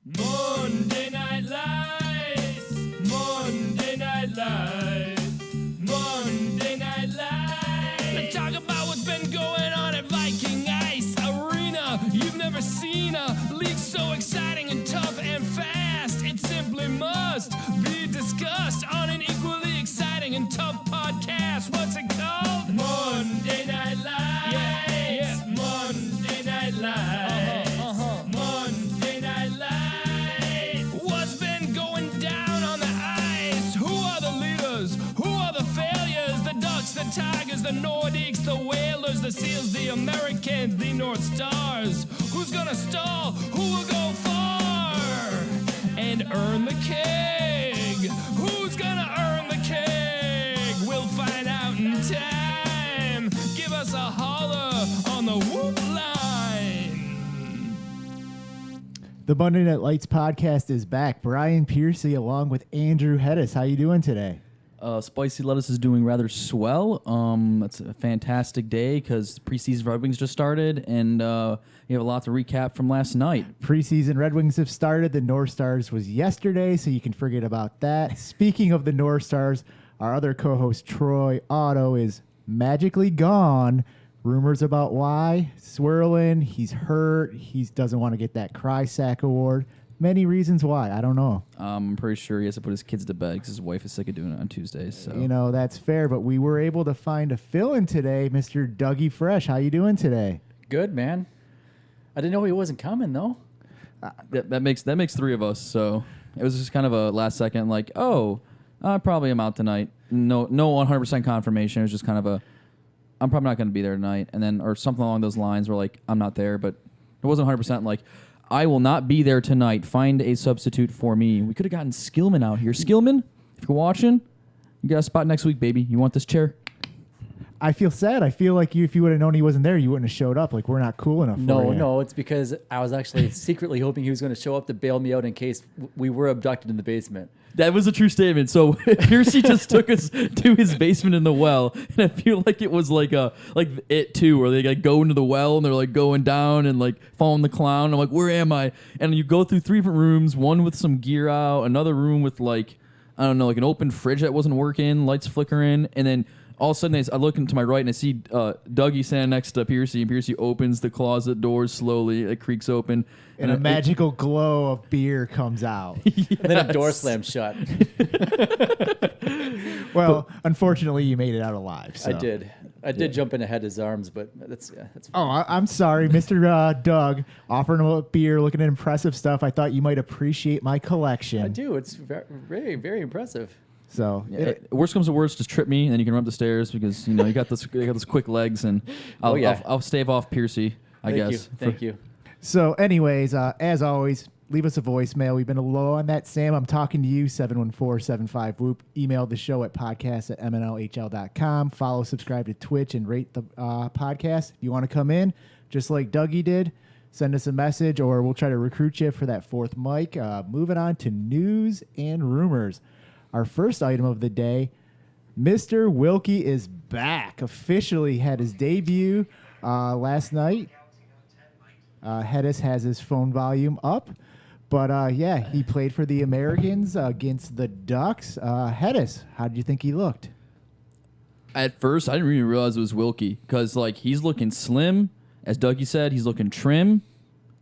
Monday Night Lights, Monday Night Lights, Monday Night Lights. Let's talk about what's been going on at Viking Ice Arena. You've never seen a league so exciting and tough and fast. It simply must be discussed on an equally exciting and tough podcast. What's it called? Monday Night Lights. Yeah. Monday Night Lights. Monday Night Lights. What's been going down on the ice? Who are the leaders? Who are the failures? The Ducks, the Tigers, the Nordiques, the Whalers, the Seals, the Americans, the North Stars. Who's gonna stall? Who will go far and earn the keg? Who's gonna earn the keg? We'll find out in time. Give us a holler on the whoop line. The Monday Night Lights podcast is back. Brian Piercy along with Andrew Hedis. How you doing today? Spicy Lettuce is doing rather swell. It's a fantastic day because preseason Red Wings just started, and we have a lot to recap from last night. Preseason Red Wings have started. The North Stars was yesterday, so you can forget about that. Speaking of the North Stars, our other co-host Troy Otto is magically gone. Rumors about why swirling. He's hurt. He doesn't want to get that Cry Sack award. Many reasons why. I don't know. I'm pretty sure he has to put his kids to bed because his wife is sick of doing it on Tuesdays. So. You know, that's fair, but we were able to find a fill-in today, Mr. Dougie Fresh. How you doing today? Good, man. I didn't know he wasn't coming, though. That makes three of us. So it was just kind of a last second, like, oh, I probably am out tonight. No 100% confirmation. It was just kind of a, I'm probably not going to be there tonight, and then or something along those lines. Where like I'm not there, but it wasn't 100% like. I will not be there tonight. Find a substitute for me. We could have gotten Skillman out here. Skillman, if you're watching, you got a spot next week, baby. You want this chair? I feel sad. I feel like if you would have known he wasn't there, you wouldn't have showed up. Like, we're not cool enough for you. No, it's because I was actually secretly hoping he was going to show up to bail me out in case we were abducted in the basement. That was a true statement. So Piercy just took us to his basement in the well, and I feel like it was like It Too, where they like go into the well and they're like going down and like following the clown. I'm like, where am I? And you go through three different rooms, one with some gear out, another room with like, I don't know, like an open fridge that wasn't working, lights flickering, and then all of a sudden I look to my right and I see Dougie standing next to Piercy, and Piercy opens the closet doors slowly. It creaks open. And a magical glow of beer comes out. Yes. And then a door slams shut. Well, unfortunately, you made it out alive. So. I did jump in ahead of his arms, but that's fine. Oh, I'm sorry, Mr. Doug, offering him a beer, looking at impressive stuff. I thought you might appreciate my collection. I do. It's very, very impressive. So, worst comes to worst, just trip me, and then you can run up the stairs because you got those quick legs, and I'll stave off Piercy. I guess. Thank you. So, anyways, as always, leave us a voicemail. We've been low on that, Sam. I'm talking to you, 714-75-WHOOP. Email the show at podcast@mnlhl.com. Follow, subscribe to Twitch, and rate the podcast. If you want to come in, just like Dougie did, send us a message, or we'll try to recruit you for that fourth mic. Moving on to news and rumors. Our first item of the day, Mr. Wilkie is back. Officially had his debut last night. Hedis has his phone volume up. But, he played for the Americans against the Ducks. Hedis, how did you think he looked? At first, I didn't really realize it was Wilkie because, like, he's looking slim. As Dougie said, he's looking trim.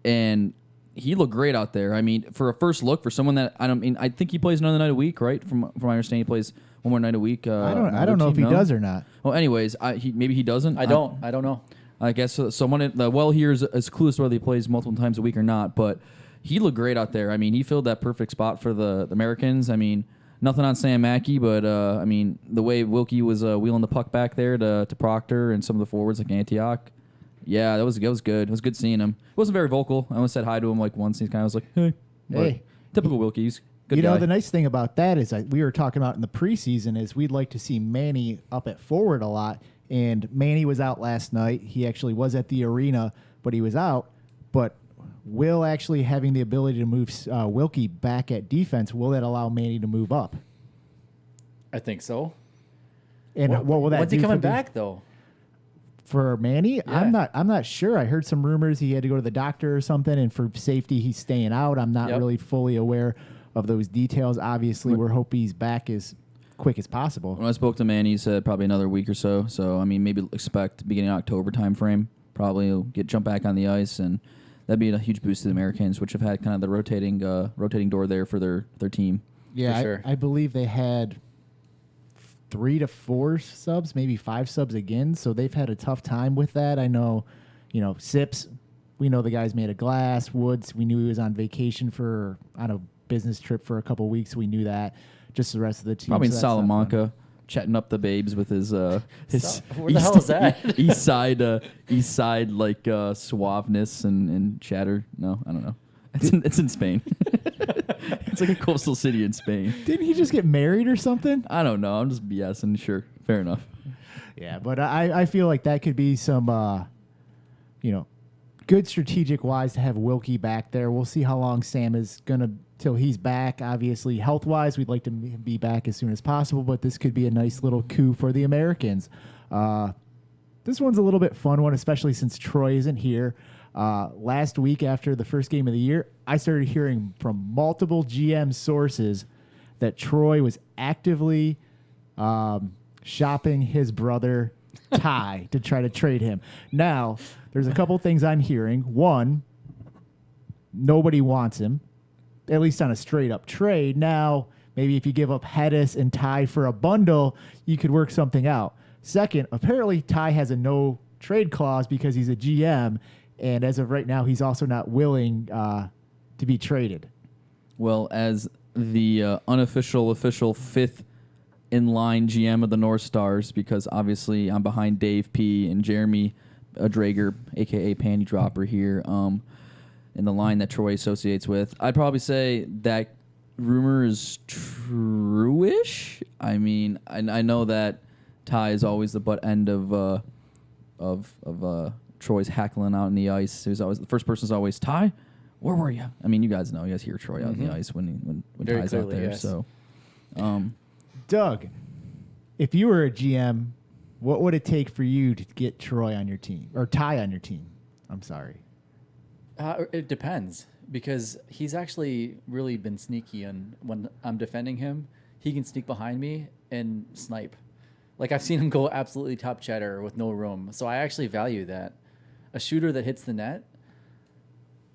And he looked great out there. I mean, for a first look, for someone that, I think he plays another night a week, right? From my understanding, he plays one more night a week. I don't know if he does or not. Well, anyways, maybe he doesn't. I don't know. I guess someone the well here is clueless whether he plays multiple times a week or not, but he looked great out there. I mean, he filled that perfect spot for the Americans. I mean, nothing on Sam Mackey, but I mean, the way Wilkie was wheeling the puck back there to Proctor and some of the forwards like Antioch. Yeah, that was good. It was good seeing him. He wasn't very vocal. I only said hi to him like once. He kind of was like, hey. Hey. Typical Wilkie. He's good guy. The nice thing about that is we were talking about in the preseason is we'd like to see Manny up at forward a lot. And Manny was out last night. He actually was at the arena, but he was out. But Will actually having the ability to move Wilkie back at defense, will that allow Manny to move up? I think so. And what will that do? When's he coming back, though? For Manny, I'm not sure. I heard some rumors he had to go to the doctor or something, and for safety, he's staying out. I'm not really fully aware of those details. Obviously, we're hoping he's back as quick as possible. When I spoke to Manny, he said probably another week or so. So, I mean, maybe expect beginning of October time frame. Probably he'll jump back on the ice, and that'd be a huge boost to the Americans, which have had kind of the rotating door there for their team. Yeah, sure. I believe they had 3 to 4 subs, maybe 5 subs again. So they've had a tough time with that. I know, Sips, we know the guy's made of glass. Woods, we knew he was on vacation on a business trip for a couple weeks. We knew that. Just the rest of the team. Probably in Salamanca, chatting up the babes with his where the hell is that? East side like suaveness and chatter. No, I don't know. It's in Spain. It's like a coastal city in Spain. Didn't he just get married or something? I don't know. I'm just BSing. Sure, fair enough. Yeah, but I feel like that could be some, good strategic wise to have Wilkie back there. We'll see how long Sam is gonna till he's back. Obviously, health wise, we'd like to be back as soon as possible. But this could be a nice little coup for the Americans. This one's a little bit fun one, especially since Troy isn't here. Last week after the first game of the year, I started hearing from multiple GM sources that Troy was actively shopping his brother Ty to try to trade him. Now, there's a couple things I'm hearing. One, nobody wants him, at least on a straight-up trade. Now, maybe if you give up Hedis and Ty for a bundle, you could work something out. Second, apparently Ty has a no-trade clause because he's a GM, and as of right now, he's also not willing to be traded. Well, as the official fifth in-line GM of the North Stars, because obviously I'm behind Dave P. and Jeremy Drager, a.k.a. Panty Dropper here, in the line that Troy associates with. I'd probably say that rumor is true-ish. I mean, I know that Ty is always the butt end of Troy's hackling out in the ice. Who's always the first person is always Ty. Where were you? I mean, you guys know. You guys hear Troy out in the ice when Very Ty's clearly, out there. yes. So, Doug, if you were a GM, what would it take for you to get Troy on your team or Ty on your team? I'm sorry. It depends, because he's actually really been sneaky, and when I'm defending him, he can sneak behind me and snipe. Like, I've seen him go absolutely top cheddar with no room. So I actually value that. A shooter that hits the net,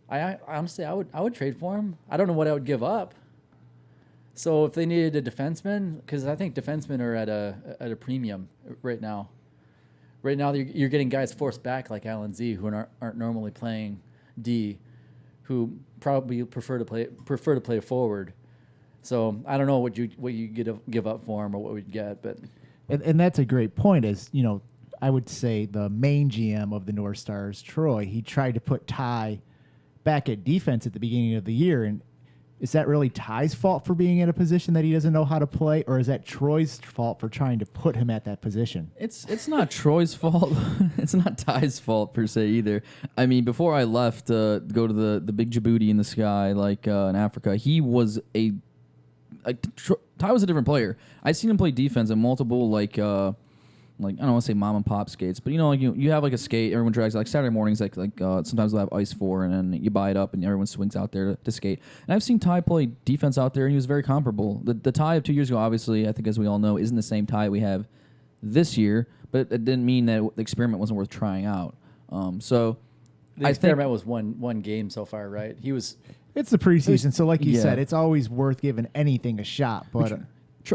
I honestly would trade for him. I don't know what I would give up. So if they needed a defenseman, because I think defensemen are at a premium right now. Right now, you're getting guys forced back like Alan Z, who aren't normally playing D, who probably prefer to play forward. So I don't know what you give up for him or what we'd get, but And that's a great point. As I would say the main GM of the North Stars, Troy, he tried to put Ty back at defense at the beginning of the year, and is that really Ty's fault for being in a position that he doesn't know how to play, or is that Troy's fault for trying to put him at that position? It's not Troy's fault. It's not Ty's fault per se either. I mean, before I left to go to the big Djibouti in the sky, like in Africa, he was Ty was a different player. I've seen him play defense in multiple I don't want to say mom and pop skates, but you have like a skate. Everyone drags like Saturday mornings, sometimes they'll have ice for, and then you buy it up, and everyone swings out there to skate. And I've seen Ty play defense out there, and he was very comparable. The Ty of 2 years ago, obviously, I think as we all know, isn't the same Ty we have this year, but it didn't mean that the experiment wasn't worth trying out. So the experiment was one game so far, right? It's the preseason, so like you said, it's always worth giving anything a shot. But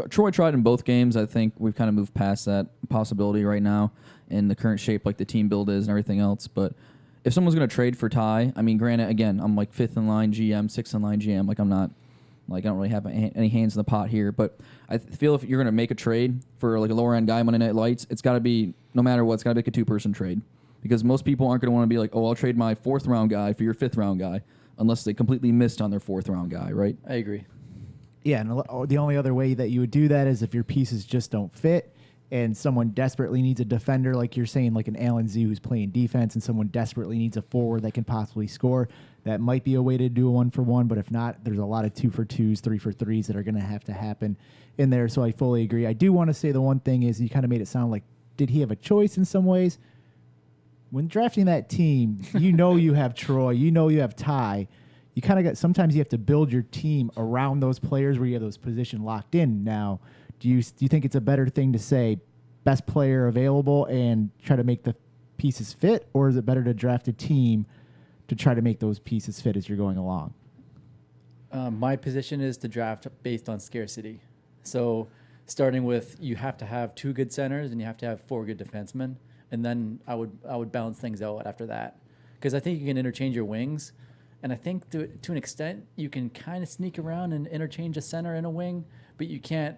Troy tried in both games. I think we've kind of moved past that possibility right now in the current shape, like the team build is and everything else. But if someone's going to trade for Ty, I mean, granted, again, I'm like fifth in line GM, sixth in line GM. Like, I'm not, I don't really have any hands in the pot here. But I feel if you're going to make a trade for like a lower end guy, Monday Night Lights, it's got to be, no matter what, it's got to be like a 2-person trade. Because most people aren't going to want to be like, oh, I'll trade my 4th round guy for your 5th round guy, unless they completely missed on their 4th round guy, right? I agree. Yeah, and the only other way that you would do that is if your pieces just don't fit and someone desperately needs a defender, like you're saying, like an Alan Z who's playing defense, and someone desperately needs a forward that can possibly score. That might be a way to do a 1-for-1, but if not, there's a lot of 2-for-2s, 3-for-3s that are going to have to happen in there, so I fully agree. I do want to say the one thing is you kind of made it sound like, did he have a choice in some ways? when drafting that team, you have Troy, you have Ty. You kind of got, sometimes you have to build your team around those players where you have those position locked in. Now, do you think it's a better thing to say best player available and try to make the pieces fit, or is it better to draft a team to try to make those pieces fit as you're going along? My position is to draft based on scarcity. So starting with, you have to have 2 good centers and you have to have 4 good defensemen, and then I would balance things out after that, because I think you can interchange your wings, and I think to an extent you can kind of sneak around and interchange a center and a wing, but you can't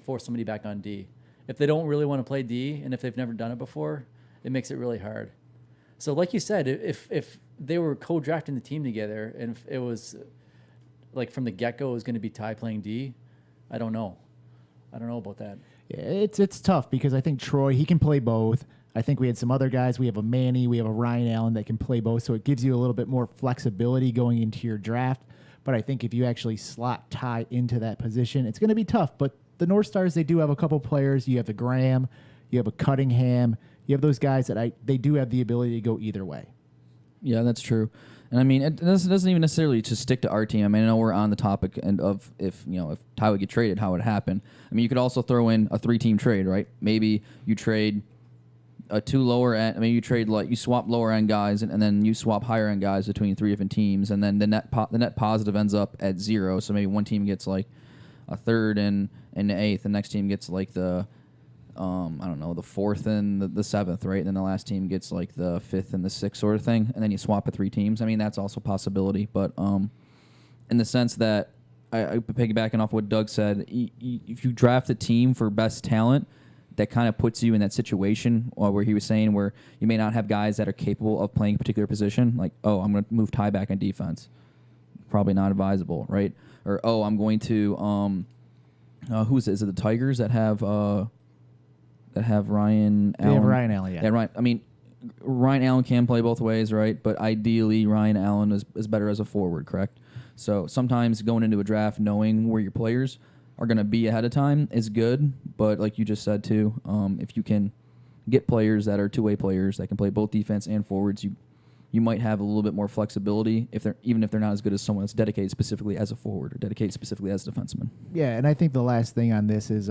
force somebody back on D if they don't really want to play D, and if they've never done it before, it makes it really hard. So like you said, if they were co-drafting the team together and if it was like from the get-go it was going to be Ty playing D, I don't know about that. Yeah, it's tough because I think Troy, he can play both. I think we had some other guys. We have a Manny, we have a Ryan Allen that can play both, so it gives you a little bit more flexibility going into your draft. But I think if you actually slot Ty into that position, it's going to be tough. But the North Stars, they do have a couple players. You have the Graham, you have a Cunningham, you have those guys that they do have the ability to go either way. Yeah, that's true. And I mean, it doesn't even necessarily just stick to our team. I mean, I know we're on the topic of if Ty would get traded, how it would happen. I mean, you could also throw in a 3-team trade, right? Maybe you trade a 2 lower end. I mean, you swap lower end guys and then you swap higher end guys between 3 different teams, and then the net positive ends up at 0. So maybe one team gets like a 3rd and the 8th, the next team gets like the I don't know, the 4th and the 7th, right? And then the last team gets like the 5th and the 6th sort of thing, and then you swap at 3 teams. I mean, that's also a possibility, but in the sense that I piggybacking off what Doug said, if you draft a team for best talent, that kind of puts you in that situation where he was saying where you may not have guys that are capable of playing a particular position, like, oh, I'm going to move Ty back on defense. Probably not advisable, right? Or, oh, I'm going to who is it? Is it the Tigers that have Ryan Allen? They have Ryan Allen, yeah. Yeah, Ryan. I mean, Ryan Allen can play both ways, right? But ideally, Ryan Allen is better as a forward, correct? So sometimes going into a draft knowing where your players are going to be ahead of time is good. But like you just said, too, if you can get players that are two-way players that can play both defense and forwards, you might have a little bit more flexibility even if they're not as good as someone that's dedicated specifically as a forward or dedicated specifically as a defenseman. Yeah, and I think the last thing on this is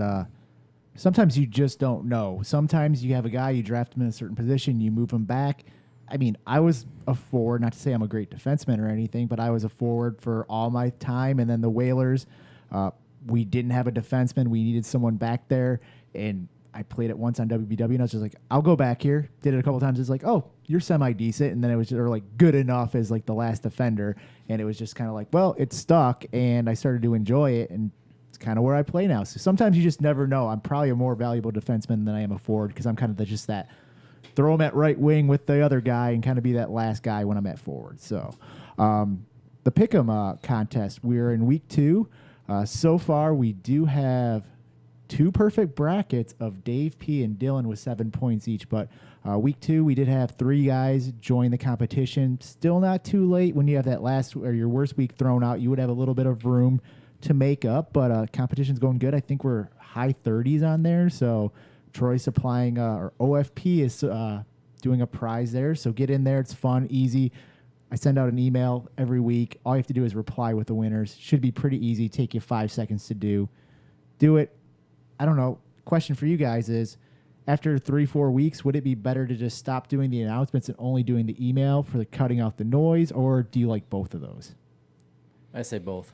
sometimes you just don't know. Sometimes you have a guy, you draft him in a certain position, you move him back. I mean, I was a forward, not to say I'm a great defenseman or anything, but I was a forward for all my time. And then the Whalers, we didn't have a defenseman. We needed someone back there. And I played it once on WBW, and I was just like, I'll go back here. Did it a couple times. It's like, oh, you're semi-decent. And then it was just like good enough as like the last defender. And it was just kind of like, well, it stuck. And I started to enjoy it. And it's kind of where I play now. So sometimes you just never know. I'm probably a more valuable defenseman than I am a forward because I'm kind of just that throw him at right wing with the other guy and kind of be that last guy when I'm at forward. So the Pick'em contest, we're in week 2. So far, we do have 2 perfect brackets of Dave P. and Dylan with 7 points each. But week 2, we did have 3 guys join the competition. Still not too late. When you have that last or your worst week thrown out, you would have a little bit of room to make up. But competition's going good. I think we're high 30s on there. So Troy supplying, or OFP is doing a prize there. So get in there. It's fun, easy. I send out an email every week. All you have to do is reply with the winners. Should be pretty easy. Take you 5 seconds to do. Do it. I don't know. Question for you guys is, after 3-4 weeks, would it be better to just stop doing the announcements and only doing the email for the cutting out the noise, or do you like both of those? I say both.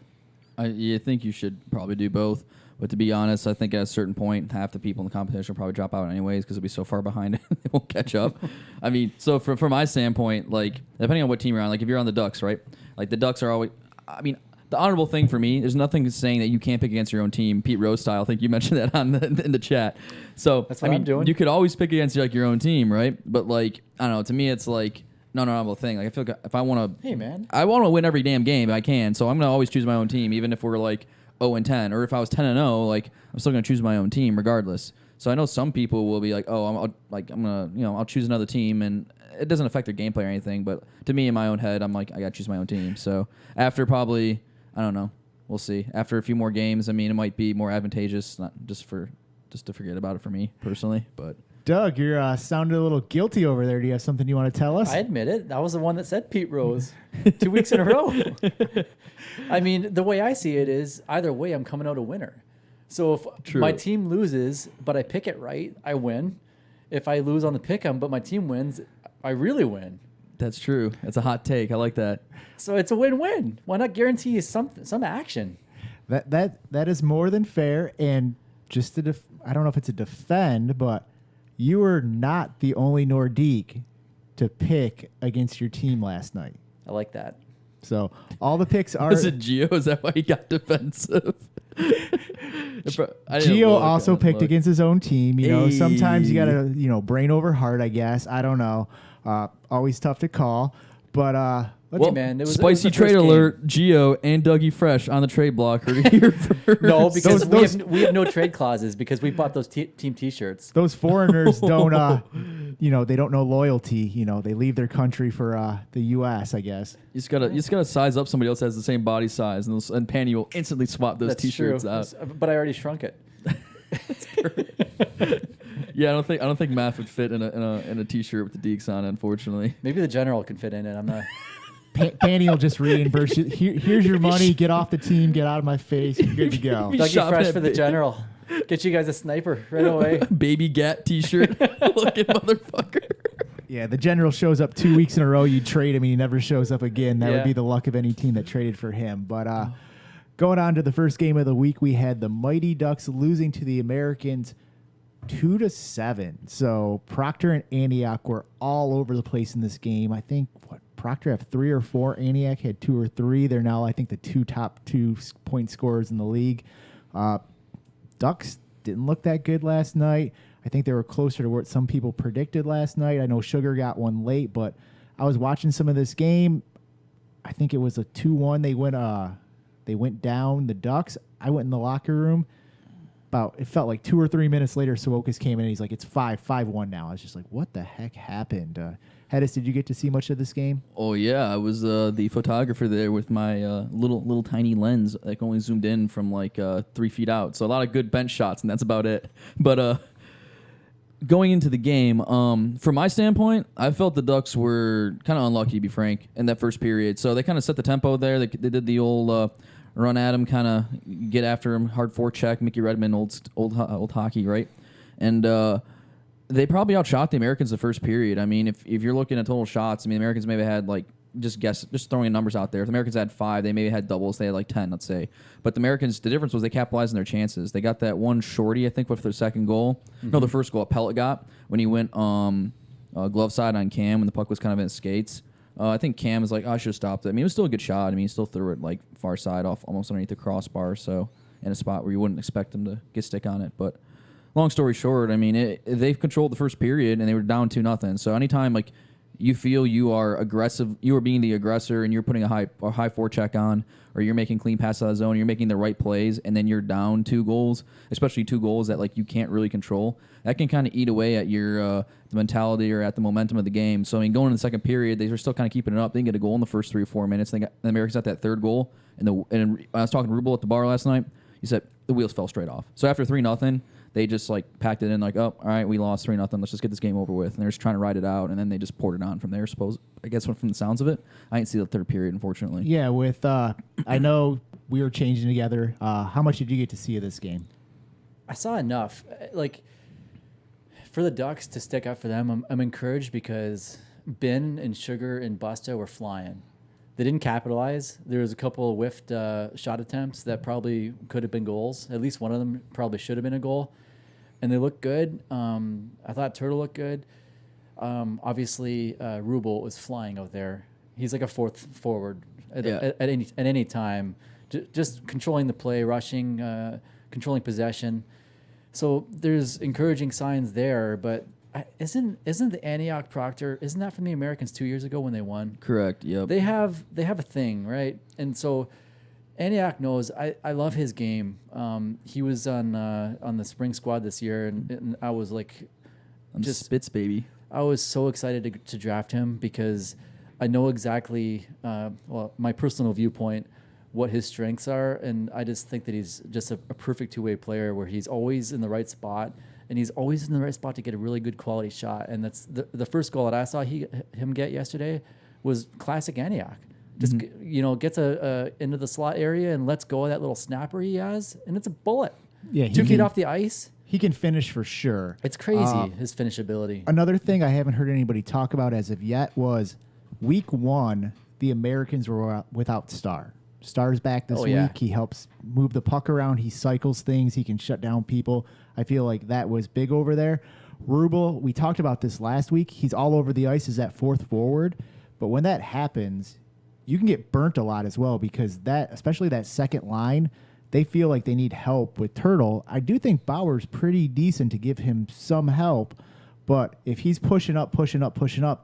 I think you should probably do both. But to be honest, I think at a certain point, half the people in the competition will probably drop out anyways because they'll be so far behind they won't catch up. I mean, so from my standpoint, like, depending on what team you're on, like if you're on the Ducks, right? Like the Ducks are always, I mean, the honorable thing for me, there's nothing saying that you can't pick against your own team. Pete Rose style, I think you mentioned that in the chat. So that's what I'm doing. You could always pick against like your own team, right? But like, I don't know, to me it's like not an honorable thing. Like I feel like if I want to, hey man, I want to win every damn game I can. So I'm gonna always choose my own team, even if we're like 0-10, or if I was 10-0, like I'm still gonna choose my own team regardless. So I know some people will be like, oh, I'm gonna, I'll choose another team, and it doesn't affect their gameplay or anything. But to me, in my own head, I'm like, I gotta choose my own team. So after probably, I don't know, we'll see. After a few more games, I mean, it might be more advantageous, not just to forget about it for me personally. But Doug, you're sounding a little guilty over there. Do you have something you want to tell us? I admit it. I was the one that said Pete Rose 2 weeks in a row. I mean, the way I see it is either way, I'm coming out a winner. So if my team loses, but I pick it right, I win. If I lose on the pick 'em, but my team wins, I really win. That's true. That's a hot take. I like that. So it's a win-win. Why not guarantee some action? That is more than fair. And just to I don't know if it's a defend, but you were not the only Nordique to pick against your team last night. I like that. So all the picks are. Was it Gio? Is that why he got defensive? Gio also picked against his own team. You know, sometimes you gotta, brain over heart. I guess I don't know. Always tough to call, but man, it was spicy trade alert. Gio and Dougie Fresh on the trade block are here first. No, because we have no trade clauses because we bought those team T-shirts. Those foreigners don't, they don't know loyalty. They leave their country for the U.S. I guess. You just gotta size up somebody else that has the same body size, and Panny will instantly swap those That's T-shirts true. out. But I already shrunk it. Yeah, I don't think Matt would fit in a T-shirt with the Deeks on, unfortunately. Maybe the general can fit in it. I'm not. Panny will just reimburse you. Here's your money. Get off the team. Get out of my face. You're good to go. Dougie Fresh for the general. Get you guys a sniper right away. Baby Gat T-shirt looking motherfucker. Yeah, the general shows up 2 weeks in a row. You trade him, and he never shows up again. That would be the luck of any team that traded for him. But going on to the first game of the week, we had the Mighty Ducks losing to the Americans 2-7. So Proctor and Antioch were all over the place in this game. I think Proctor have 3 or 4. Antioch had 2 or 3. They're now, I think, the top two point scorers in the league. Ducks didn't look that good last night. I think they were closer to what some people predicted last night. I know Sugar got one late, but I was watching some of this game. I think it was a 2-1. They went down, the Ducks. I went in the locker room. It felt like 2 or 3 minutes later, Sorokas came in and he's like, it's 5-1 now. I was just like, what the heck happened? Hedis, did you get to see much of this game? Oh yeah, I was the photographer there with my little tiny lens, like only zoomed in from like 3 feet out. So a lot of good bench shots, and that's about it. But going into the game, from my standpoint, I felt the Ducks were kind of unlucky, to be frank, in that first period. So they kind of set the tempo there. They did the old run at him, kind of get after him, hard forecheck, Mickey Redmond, old hockey, right? And they probably outshot the Americans the first period. I mean, if you're looking at total shots, I mean, the Americans maybe had like just throwing numbers out there. If the Americans had 5, they maybe had doubles. They had like 10, let's say. But the Americans, the difference was they capitalized on their chances. They got that one shorty, I think, with their second goal. Mm-hmm. No, the first goal Pellet got when he went glove side on Cam when the puck was kind of in his skates. I think Cam is like, I should have stopped it. I mean, it was still a good shot. I mean, he still threw it like far side off, almost underneath the crossbar. So in a spot where you wouldn't expect him to get stick on it. But long story short, I mean, they've controlled the first period and they were down 2-0. So anytime like you feel you are aggressive, you are being the aggressor, and you're putting a high forecheck on, or you're making clean passes out of the zone, you're making the right plays, and then you're down 2 goals, especially 2 goals that like you can't really control. That can kind of eat away at your the mentality or at the momentum of the game. So I mean, going in the second period, they were still kind of keeping it up. They didn't get a goal in the first 3 or 4 minutes. The Americans got that 3rd goal, and I was talking to Rubel at the bar last night. He said the wheels fell straight off. So after 3-0. They just like packed it in like, oh, all right, we lost 3-0. Let's just get this game over with. And they're just trying to ride it out, and then they just poured it on from there. I guess from the sounds of it, I didn't see the 3rd period, unfortunately. Yeah, with I know we were changing together. How much did you get to see of this game? I saw enough. Like for the Ducks to stick up for them, I'm encouraged because Ben and Sugar and Busta were flying. They didn't capitalize. There was a couple of whiffed shot attempts that probably could have been goals. At least one of them probably should have been a goal. And they looked good. I thought Turtle looked good. Obviously, Rubel was flying out there. He's like a 4th forward at any time, just controlling the play, rushing, controlling possession. So there's encouraging signs there. But isn't the Antioch Proctor? Isn't that from the Americans 2 years ago when they won? Correct. Yep. They have a thing, right? And so Antioch knows I love his game. He was on the spring squad this year, and I was like, just Spitz baby. I was so excited to draft him because I know exactly, my personal viewpoint, what his strengths are, and I just think that he's just a perfect 2-way player where he's always in the right spot and he's always in the right spot to get a really good quality shot. And that's the first goal that I saw him get yesterday was classic Antioch. Just gets into the slot area and lets go of that little snapper he has, and it's a bullet. Yeah, 2 feet off the ice. He can finish for sure. It's crazy, his finishability. Another thing I haven't heard anybody talk about as of yet was week 1, the Americans were without Star. Star's back this week. He helps move the puck around. He cycles things. He can shut down people. I feel like that was big over there. Rubel, we talked about this last week. He's all over the ice as that fourth forward. But when that happens, you can get burnt a lot as well because that, especially that second line, they feel like they need help with Turtle. I do think Bauer's pretty decent to give him some help, but if he's pushing up,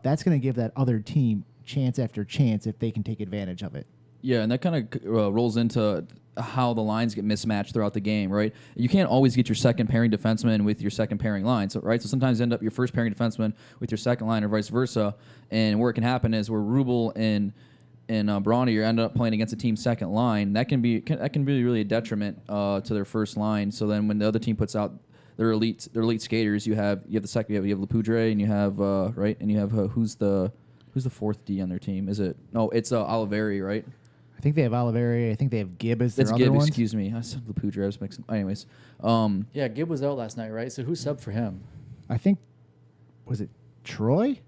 that's going to give that other team chance after chance if they can take advantage of it. Yeah, and that kind of rolls into how the lines get mismatched throughout the game, right? You can't always get your second pairing defenseman with your second pairing line, so sometimes you end up your first pairing defenseman with your second line or vice versa. And where it can happen is where Rubel and Brawny end up playing against a team's second line. That can be really a detriment to their first line. So then when the other team puts out their elite skaters, you have Lepoudre and you have and you have who's the fourth D on their team? It's Oliveri, right? I think they have Oliveri. I think they have Gibb as their other Gibb, ones. excuse me. I said Lepoudre. I was mixing. Anyways. Yeah, Gibb was out last night, right? So who subbed for him? I think, was it Troy?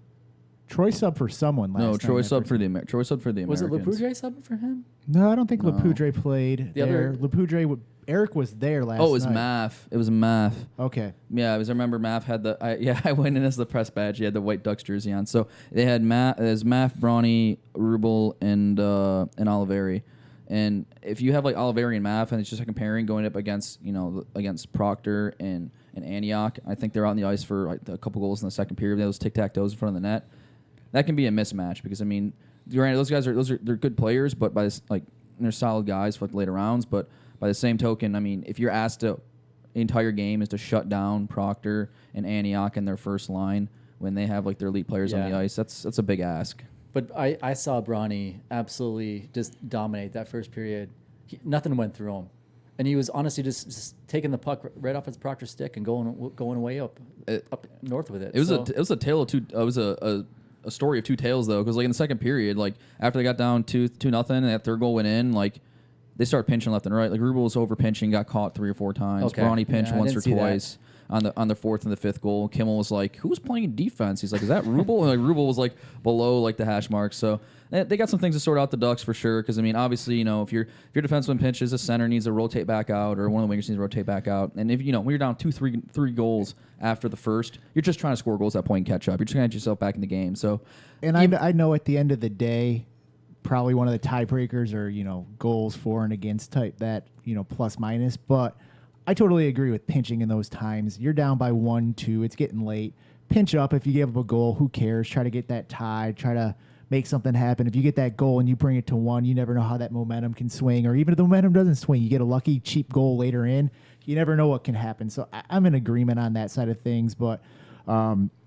Troy subbed for someone last night. No, Troy subbed for the Americans. Was it Lepoudre subbing for him? No, I don't think Lepoudre played there. Lepoudre, Eric was there last night. Oh, it was Math. It was Math. Okay. Yeah, I remember Math had I went in as the press badge. He had the White Ducks jersey on. So they had Math, Brawny, Rubel, and Oliveri. And if you have like Oliveri and Math, and it's just like comparing going up against Proctor and Antioch, I think they're out on the ice for like a couple goals in the second period. Those tic-tac-toes in front of the net. That can be a mismatch because those guys they're good players, but by this, they're solid guys for later rounds. But by the same token, if you're asked to the entire game is to shut down Proctor and Antioch in their first line when they have their elite players on the ice, that's a big ask. But I saw Brawny absolutely just dominate that first period. Nothing went through him. And he was honestly just taking the puck right off his Proctor stick and going way up north with it. It was a tale of two. It was a story of two tales though, because in the second period, after they got down 2-0 and that third goal went in, they started pinching left and right. Rubel was over pinching, got caught 3 or 4 times. Okay. Brawny pinched once or twice that. on the fourth and the fifth goal. Kimmel was like, "Who's playing defense?" He's like, "Is that Rubel?" And Rubel was below the hash mark. So they got some things to sort out the Ducks for sure. Because obviously, if your defenseman pinches, a center needs to rotate back out, or one of the wingers needs to rotate back out. And if when you're down 3 goals after the first, you're just trying to score goals at that point and catch up. You're just trying to get yourself back in the game. So, and I know at the end of the day, probably one of the tiebreakers are goals for and against type that plus minus, but I totally agree with pinching in those times. You're down by 1-2. It's getting late. Pinch up. If you give up a goal, who cares? Try to get that tie. Try to make something happen. If you get that goal and you bring it to 1, you never know how that momentum can swing. Or even if the momentum doesn't swing, you get a lucky, cheap goal later in. You never know what can happen. So I'm in agreement on that side of things. But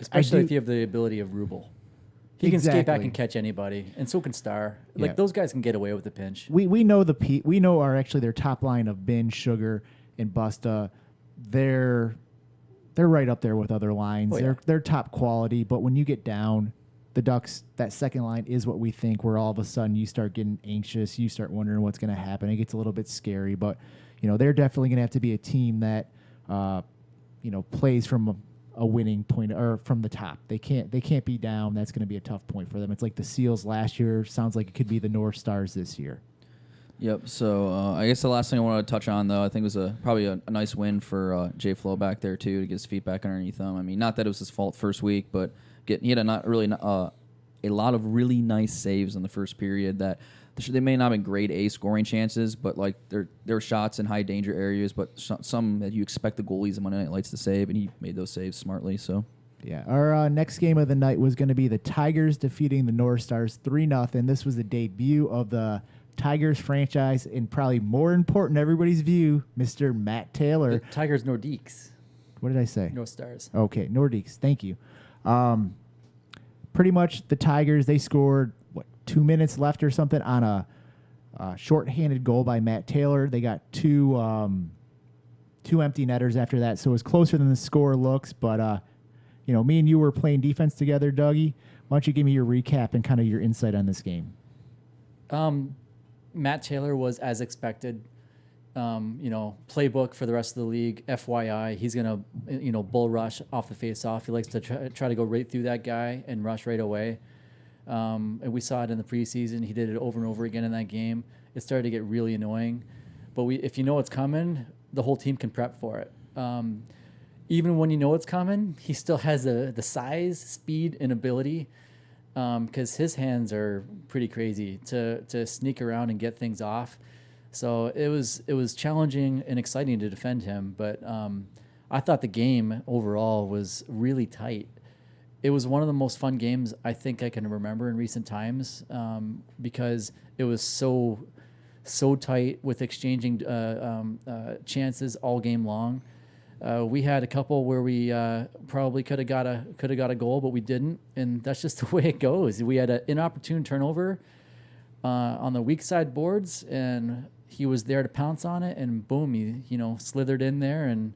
especially if you have the ability of Rubel. He can skate back and catch anybody, and so can Star. Those guys can get away with the pinch. We know their top line of Ben, Sugar, and Busta. They're right up there with other lines. They're top quality, but when you get down, the Ducks, that second line is what we think, where all of a sudden you start getting anxious, you start wondering what's going to happen. It gets a little bit scary, but they're definitely going to have to be a team that plays from a winning point or from the top. They can't be down. That's going to be a tough point for them. It's like the Seals last year. Sounds like it could be the North Stars this year. Yep. So I guess the last thing I wanted to touch on, though, I think was probably a nice win for Jay Flo back there too, to get his feet back underneath him. Not that it was his fault first week, but he had a lot of really nice saves in the first period. That they may not have been grade A scoring chances, but there were shots in high danger areas, but some that you expect the goalies and Monday Night Lights to save, and he made those saves smartly. So. Yeah, our next game of the night was going to be the Tigers defeating the North Stars 3-0. This was the debut of the Tigers franchise, and probably more important to everybody's view, Mr. Matt Taylor. The Tigers Nordiques. What did I say? North Stars. Okay, Nordiques. Thank you. Pretty much the Tigers, they scored, 2 minutes left or something on a shorthanded goal by Matt Taylor. They got two 2 empty netters after that, so it was closer than the score looks. But me and you were playing defense together, Dougie. Why don't you give me your recap and kind of your insight on this game? Matt Taylor was as expected. Playbook for the rest of the league. FYI, he's gonna bull rush off the face-off. He likes to try to go right through that guy and rush right away. And we saw it in the preseason. He did it over and over again in that game. It started to get really annoying. But if you know it's coming, the whole team can prep for it. Even when you know it's coming, he still has the size, speed, and ability, because his hands are pretty crazy to sneak around and get things off. So it was challenging and exciting to defend him, but I thought the game overall was really tight. It was one of the most fun games I think I can remember in recent times, because it was so tight with exchanging chances all game long. We had a couple where we probably could have got a goal, but we didn't, and that's just the way it goes. We had an inopportune turnover on the weak side boards, and he was there to pounce on it, and boom, he slithered in there and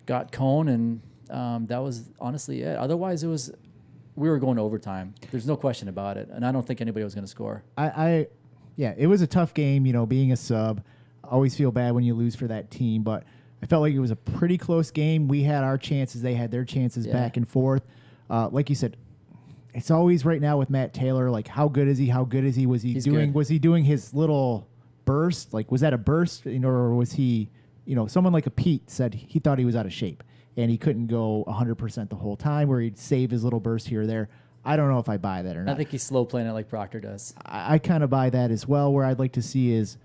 got cone, and that was honestly it. Otherwise, we were going to overtime. There's no question about it, and I don't think anybody was going to score. Yeah, it was a tough game. Being a sub, I always feel bad when you lose for that team, but I felt like it was a pretty close game. We had our chances, they had their chances, back and forth. Like you said, it's always right now with Matt Taylor, like how good is he? How good is he? He's doing his little burst? Like, was that a burst, or was he, someone like a Pete said he thought he was out of shape and he couldn't go 100% the whole time, where he'd save his little burst here or there. I don't know if I buy that or not. I think he's slow playing it like Proctor does. I kind of buy that as well. Where I'd like to see is,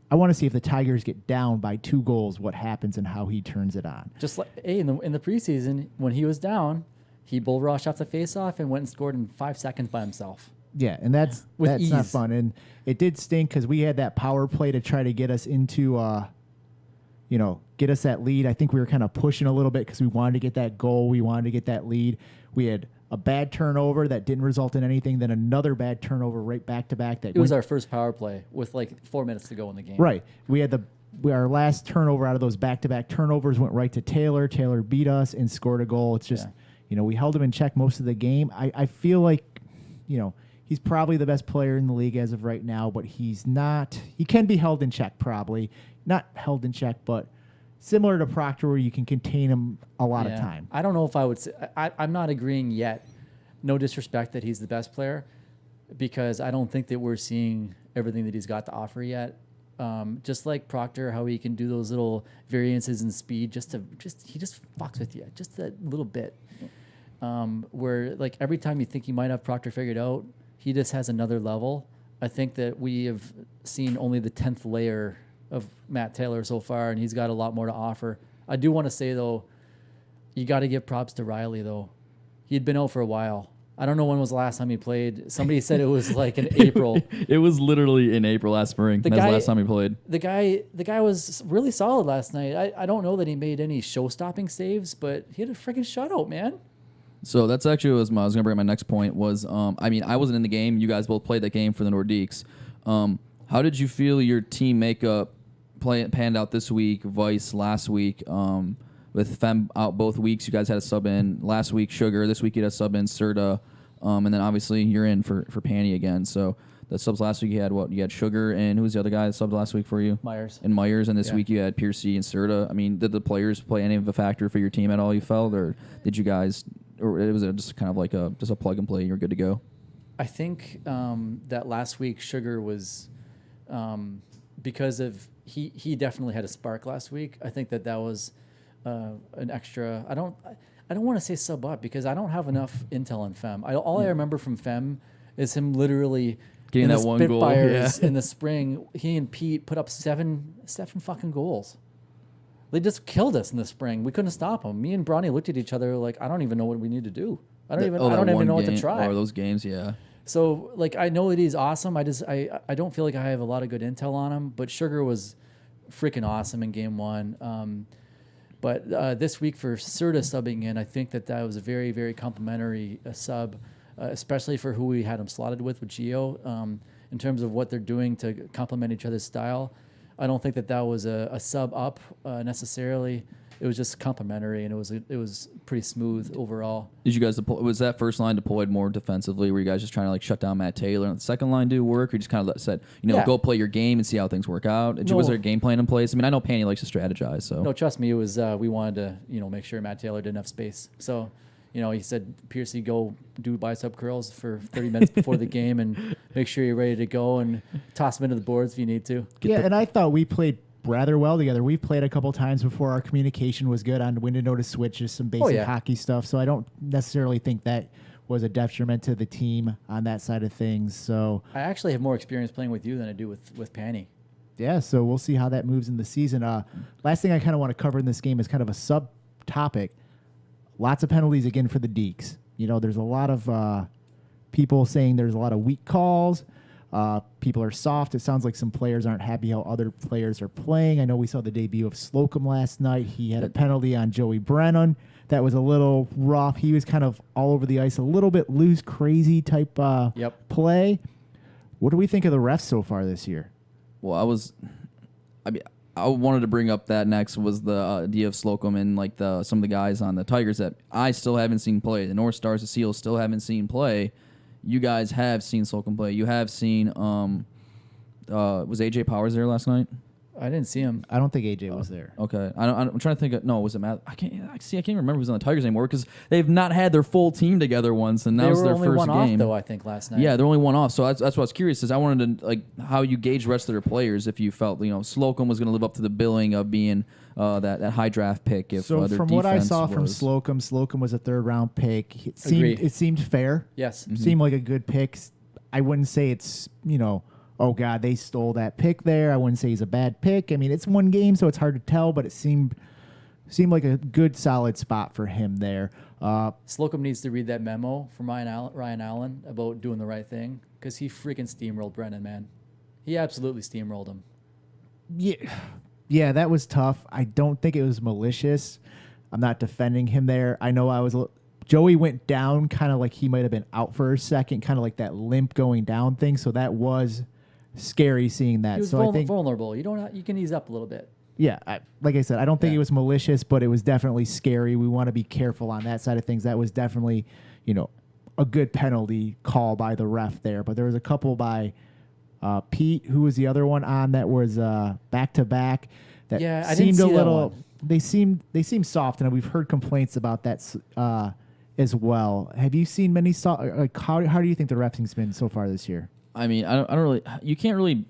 I want to see if the Tigers get down by 2 goals, what happens and how he turns it on. Just like in the preseason, when he was down, he bull rushed off the faceoff and went and scored in 5 seconds by himself. Yeah, and that's not fun. And it did stink because we had that power play to try to get us into, get us that lead. I think we were kind of pushing a little bit because we wanted to get that goal. We wanted to get that lead. We had a bad turnover that didn't result in anything, then another bad turnover right back to back. It was our first power play with like 4 minutes to go in the game. Right. We had our last turnover out of those back-to-back turnovers went right to Taylor. Taylor beat us and scored a goal. It's just, we held him in check most of the game. I feel like, he's probably the best player in the league as of right now, but he's not. He can be held in check probably. Not held in check, but similar to Proctor, where you can contain him a lot of time. I don't know if I would say I'm not agreeing yet. No disrespect that he's the best player, because I don't think that we're seeing everything that he's got to offer yet. Just like Proctor, how he can do those little variances in speed, he just fucks with you just a little bit. Where like every time you think you might have Proctor figured out, he just has another level. I think that we have seen only the 10th layer of Matt Taylor so far, and he's got a lot more to offer. I do want to say, though, you got to give props to Riley, though. He'd been out for a while. I don't know when was the last time he played. Somebody said it was like in April. It was literally in April last spring. That's the last time he played. The guy was really solid last night. I don't know that he made any show-stopping saves, but he had a freaking shutout, man. So that's actually what I was going to bring. My next point was, I wasn't in the game. You guys both played that game for the Nordiques. How did you feel your team makeup panned out this week, Vice last week? With Fem out both weeks, you guys had a sub in. Last week, Sugar. This week, you had a sub in, Serta. And then obviously you're in for Panny again. So the subs last week, you had what? You had Sugar, and who was the other guy that subbed last week for you? Myers. And this week you had Piercy and Serta. I mean, did the players play any of a factor for your team at all, you felt? Or did you guys, or it was just kind of like a plug and play, you're good to go? I think that last week Sugar was, because of, he definitely had a spark last week. I think that was an extra. I don't want to say sub up because I don't have enough intel on Fem. I remember from Fem is him literally getting that one goal. In the spring, he and Pete put up seven fucking goals. They just killed us in the spring. We couldn't stop them. Me and Bronny looked at each other like, I don't even know what we need to do. I don't even know what to try. Or those games, yeah. So like I know that he's awesome. I don't feel like I have a lot of good intel on him. But Sugar was freaking awesome in game one. But this week for Serta subbing in, I think that was a very, very complimentary sub, especially for who we had him slotted with Gio, in terms of what they're doing to complement each other's style. I don't think that was a sub up necessarily. It was just complimentary, and it was pretty smooth overall. Did you guys was that first line deployed more defensively? Were you guys just trying to like shut down Matt Taylor and the second line do work, or you just kind of said, go play your game and see how things work out? Was there a game plan in place? I mean, I know Panny likes to strategize, so no, trust me, it was we wanted to make sure Matt Taylor didn't have space. So, he said, Piercy, go do bicep curls for 30 minutes before the game and make sure you're ready to go and toss them into the boards if you need to. And I thought we played rather well together. We've played a couple times before. Our communication was good on when to know to switch, just some basic hockey stuff. So I don't necessarily think that was a detriment to the team on that side of things. So I actually have more experience playing with you than I do with Panny. Yeah, so we'll see how that moves in the season. Last thing I kind of want to cover in this game is kind of a sub-topic. Lots of penalties again for the Deeks. There's a lot of people saying there's a lot of weak calls. People are soft. It sounds like some players aren't happy how other players are playing. I know we saw the debut of Slocum last night. He had a penalty on Joey Brennan that was a little rough. He was kind of all over the ice, a little bit loose, crazy type play. What do we think of the refs so far this year? Well, I wanted to bring up that next was the idea of Slocum and like some of the guys on the Tigers that I still haven't seen play. The North Stars, the Seals still haven't seen play. You guys have seen Slocum play. You have seen was AJ Powers there last night? I didn't see him. I don't think AJ was there. Okay, I'm trying to think. No, was it Matt? I can't remember who's on the Tigers anymore because they've not had their full team together once, and that was their first game. They were only one off though, I think, last night. Yeah, they're only one off. So that's what I was curious is I wanted to like how you gauge the rest of their players if you felt Slocum was going to live up to the billing of being that high draft pick. If so from what I saw from Slocum was a 3rd round pick. It seemed fair. Yes, seemed like a good pick. I wouldn't say it's oh, God, they stole that pick there. I wouldn't say he's a bad pick. I mean, it's one game, so it's hard to tell, but it seemed like a good, solid spot for him there. Slocum needs to read that memo from Ryan Allen about doing the right thing because he freaking steamrolled Brennan, man. He absolutely steamrolled him. Yeah, that was tough. I don't think it was malicious. I'm not defending him there. I know Joey went down kind of like he might have been out for a second, kind of like that limp going down thing, so that was scary seeing that. He was I think vulnerable. You can ease up a little bit. Yeah, like I said, I don't think it was malicious, but it was definitely scary. We want to be careful on that side of things. That was definitely, a good penalty call by the ref there. But there was a couple by Pete, who was the other one on that was back to back. That I seemed didn't see a little. That one. They seem soft, and we've heard complaints about that as well. Have you seen many soft? Like how do you think the refing's been so far this year? I mean, I don't really. You can't really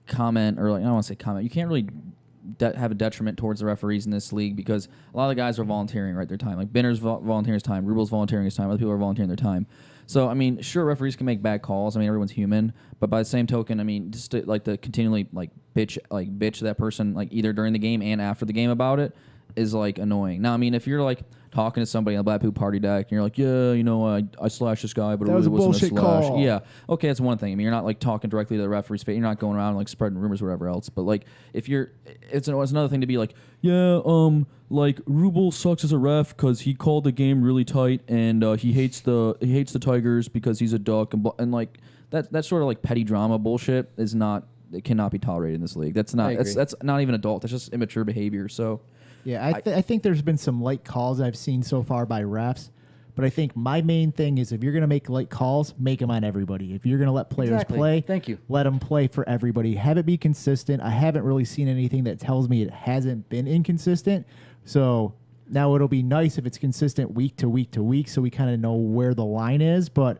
comment, or like I don't want to say comment. You can't really have a detriment towards the referees in this league because a lot of the guys are volunteering their time. Like Binner's volunteering his time, Rubel's volunteering his time, other people are volunteering their time. So I mean, sure, referees can make bad calls. I mean, everyone's human, but by the same token, I mean, just to continually bitch that person either during the game and after the game about it is annoying. Now, I mean, if you're talking to somebody on the Black Poop Party deck and you're like, yeah, I slashed this guy, but it really wasn't a slash. Call. Yeah, okay, that's one thing. I mean, you're not talking directly to the referee's face. You're not going around spreading rumors or whatever else. But if you're, it's another thing to be Rubel sucks as a ref because he called the game really tight and he hates the Tigers because he's a duck and that sort of petty drama bullshit is not. It cannot be tolerated in this league. That's not even adult. That's just immature behavior. So. Yeah, I think there's been some light calls I've seen so far by refs, but I think my main thing is if you're going to make light calls, make them on everybody. If you're going to let players play, thank you. Let them play for everybody. Have it be consistent. I haven't really seen anything that tells me it hasn't been inconsistent. So now it'll be nice if it's consistent week to week to week so we kind of know where the line is, but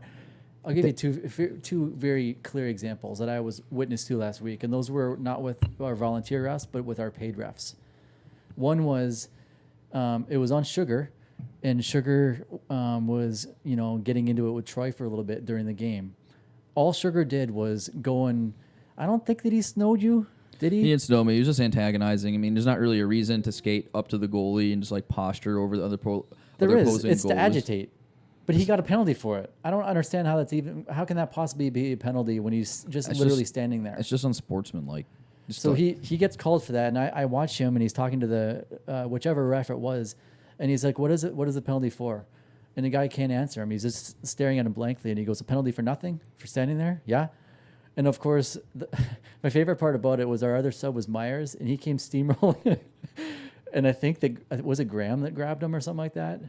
I'll give you two very clear examples that I was witness to last week, and those were not with our volunteer refs, but with our paid refs. One was, it was on Sugar, and Sugar was, getting into it with Troy for a little bit during the game. All Sugar did was go and, I don't think that he snowed you, did he? He didn't snow me. He was just antagonizing. I mean, there's not really a reason to skate up to the goalie and just posture over the other opposing It's goalies. to agitate. But he got a penalty for it. I don't understand how can that possibly be a penalty when he's just literally standing there? It's just unsportsmanlike. So he gets called for that, and I watch him, and he's talking to the whichever ref it was, and he's like, "What is it? What is the penalty for?" And the guy can't answer him. He's just staring at him blankly, and he goes, "A penalty for nothing? For standing there? Yeah." And of course, my favorite part about it was our other sub was Myers, and he came steamrolling. And I think was it Graham that grabbed him or something like that?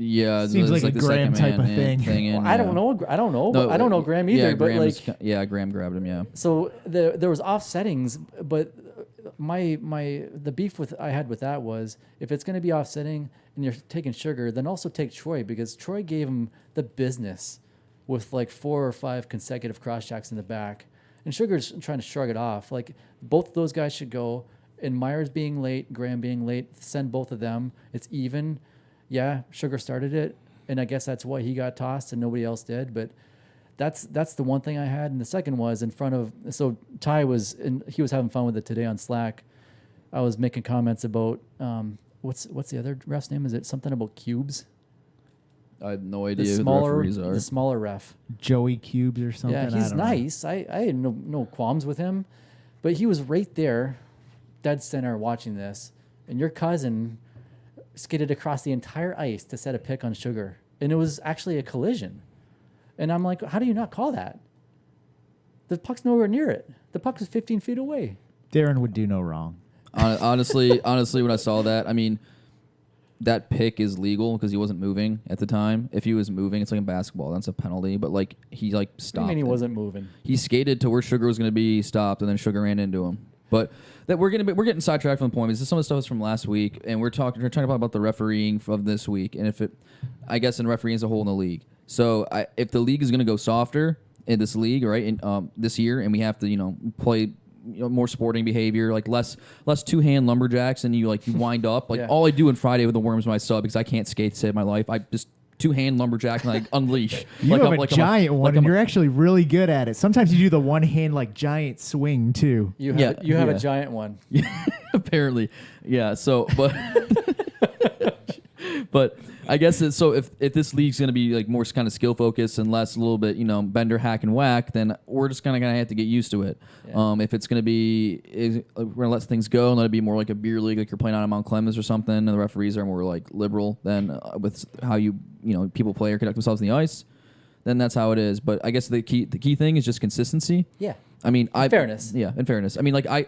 Yeah, Seems like a the Graham second type of man thing. Well, I don't know. I don't know. No, I don't know Graham either. Yeah, but Graham like, yeah, Graham grabbed him. Yeah. so there was offsettings, but the beef I had with that was if it's going to be offsetting and you're taking Sugar, then also take Troy, because Troy gave him the business with like 4 or 5 consecutive cross jacks in the back, and Sugar's trying to shrug it off. Like, both of those guys should go. And Myers being late, Graham being late, send both of them. It's even. Yeah, Sugar started it, and I guess that's why he got tossed and nobody else did. But that's the one thing I had. And the second was in front of. So Ty he was having fun with it today on Slack. I was making comments about what's the other ref's name? Is it something about cubes? I have no idea The who the smaller, referees are. the smaller ref. Joey Cubes or something. Yeah, I he's don't know. nice. I had no qualms with him, but he was right there, dead center, watching this, and your cousin skidded across the entire ice to set a pick on Sugar, and it was actually a collision. And I'm like, how do you not call that? The puck's nowhere near it. The puck is 15 feet away. Darren would do no wrong. Honestly, when I saw that, I mean, that pick is legal because he wasn't moving at the time. If he was moving, it's like in basketball, that's a penalty. But like he like stopped. I mean, he it. wasn't moving. He skated to where Sugar was going to be stopped, and then Sugar ran into him. But that we're getting sidetracked from the point. Because some of the stuff is from last week, and we're trying to talk about the refereeing of this week, and I guess in refereeing as a whole in the league. So if the league is going to go softer in this league, right, in this year, and we have to play more sporting behavior, like less two-hand lumberjacks, and you wind up like all I do on Friday with the Worms when I sub, because I can't skate to save my life. I just two-hand lumberjack and unleash. You have a giant one, and you're actually really good at it. Sometimes you do the one-hand giant swing too. You have a giant one. Apparently, yeah. So, but I guess so. If this league's going to be more kind of skill focused and less a little bit bender, hack, and whack, then we're just kind of going to have to get used to it. Yeah. If it's going to be we're going to let things go and let it be more like a beer league, like you're playing out of Mount Clemens or something, and the referees are more liberal than with how people play or conduct themselves in the ice, then that's how it is. But I guess the key thing is just consistency. Yeah. I mean, fairness. Yeah, in fairness. I mean, I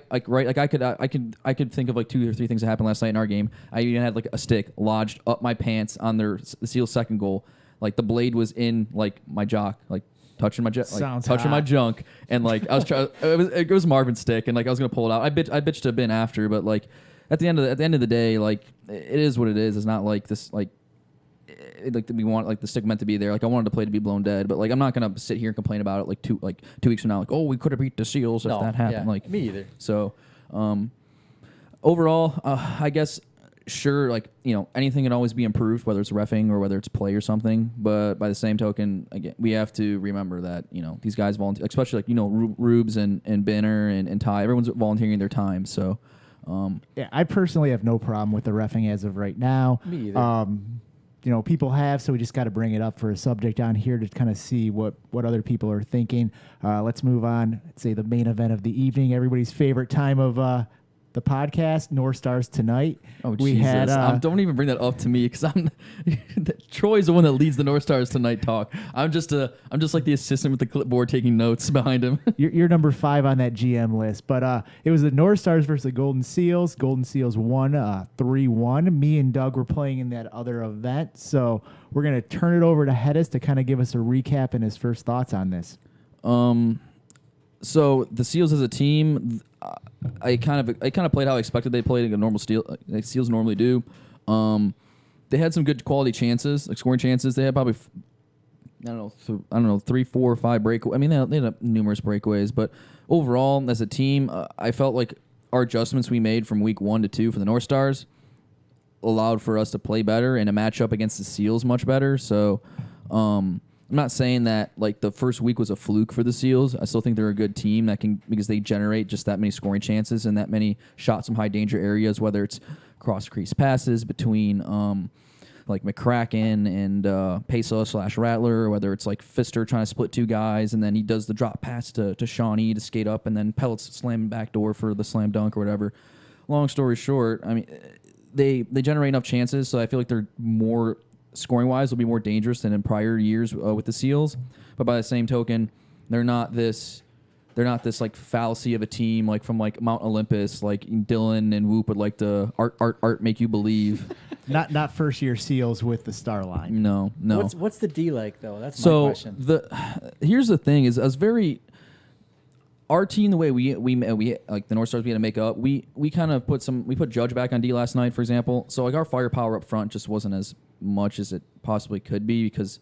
could think of 2 or 3 things that happened last night in our game. I even had a stick lodged up my pants on the Seals' second goal. The blade was in my jock, touching my my junk, and I was trying. It was Marvin's stick, and I was gonna pull it out. I bitched a bin after, but at the end of the day, it is what it is. It's not this we want the stick meant to be there. I wanted the play to be blown dead, but I'm not gonna sit here and complain about it 2 weeks from now. Oh, we could have beat the Seals if that happened. Yeah, me either. So, overall, I guess sure, anything can always be improved, whether it's reffing or whether it's play or something. But by the same token, again, we have to remember that these guys volunteer, especially Rubes and Benner and Ty. Everyone's volunteering their time. So, yeah, I personally have no problem with the reffing as of right now. Me either. People have, so we just got to bring it up for a subject on here to kind of see what other people are thinking. Let's move on. Let's say the main event of the evening, everybody's favorite time of the podcast, North Stars Tonight. Oh, Jesus. Don't even bring that up to me, because Troy's the one that leads the North Stars Tonight talk. I'm just like the assistant with the clipboard taking notes behind him. You're number 5 on that GM list. But it was the North Stars versus the Golden Seals. Golden Seals won 3-1. Me and Doug were playing in that other event. So we're going to turn it over to Hedis to kind of give us a recap and his first thoughts on this. So the Seals as a team, I kind of played how I expected they played, like a normal Seals normally do. They had some good quality chances, scoring chances. They had probably I don't know 3, 4, 5 breakaways. I mean, they had numerous breakaways, but overall as a team, I felt like our adjustments we made from week 1 to 2 for the North Stars allowed for us to play better and a matchup against the Seals much better. So. I'm not saying that the first week was a fluke for the Seals. I still think they're a good team because they generate just that many scoring chances and that many shots from high danger areas, whether it's cross crease passes between McCracken and Peso/Rattler, or whether it's Pfister trying to split 2 guys and then he does the drop pass to Shawnee to skate up and then Pellets slamming back door for the slam dunk or whatever. Long story short, I mean, they generate enough chances, so I feel like they're more scoring-wise will be more dangerous than in prior years with the Seals. But by the same token, they're not this they're not this like fallacy of a team like from like Mount Olympus, like Dylan and Whoop would like to art make you believe. Not first year SEALs with the star line. No. What's the D like though? That's my So question. here's the thing is I was very our team the way we like the North Stars we had to make up. We kind of put Judge back on D last night, for example. So like our firepower up front just wasn't as much as it possibly could be because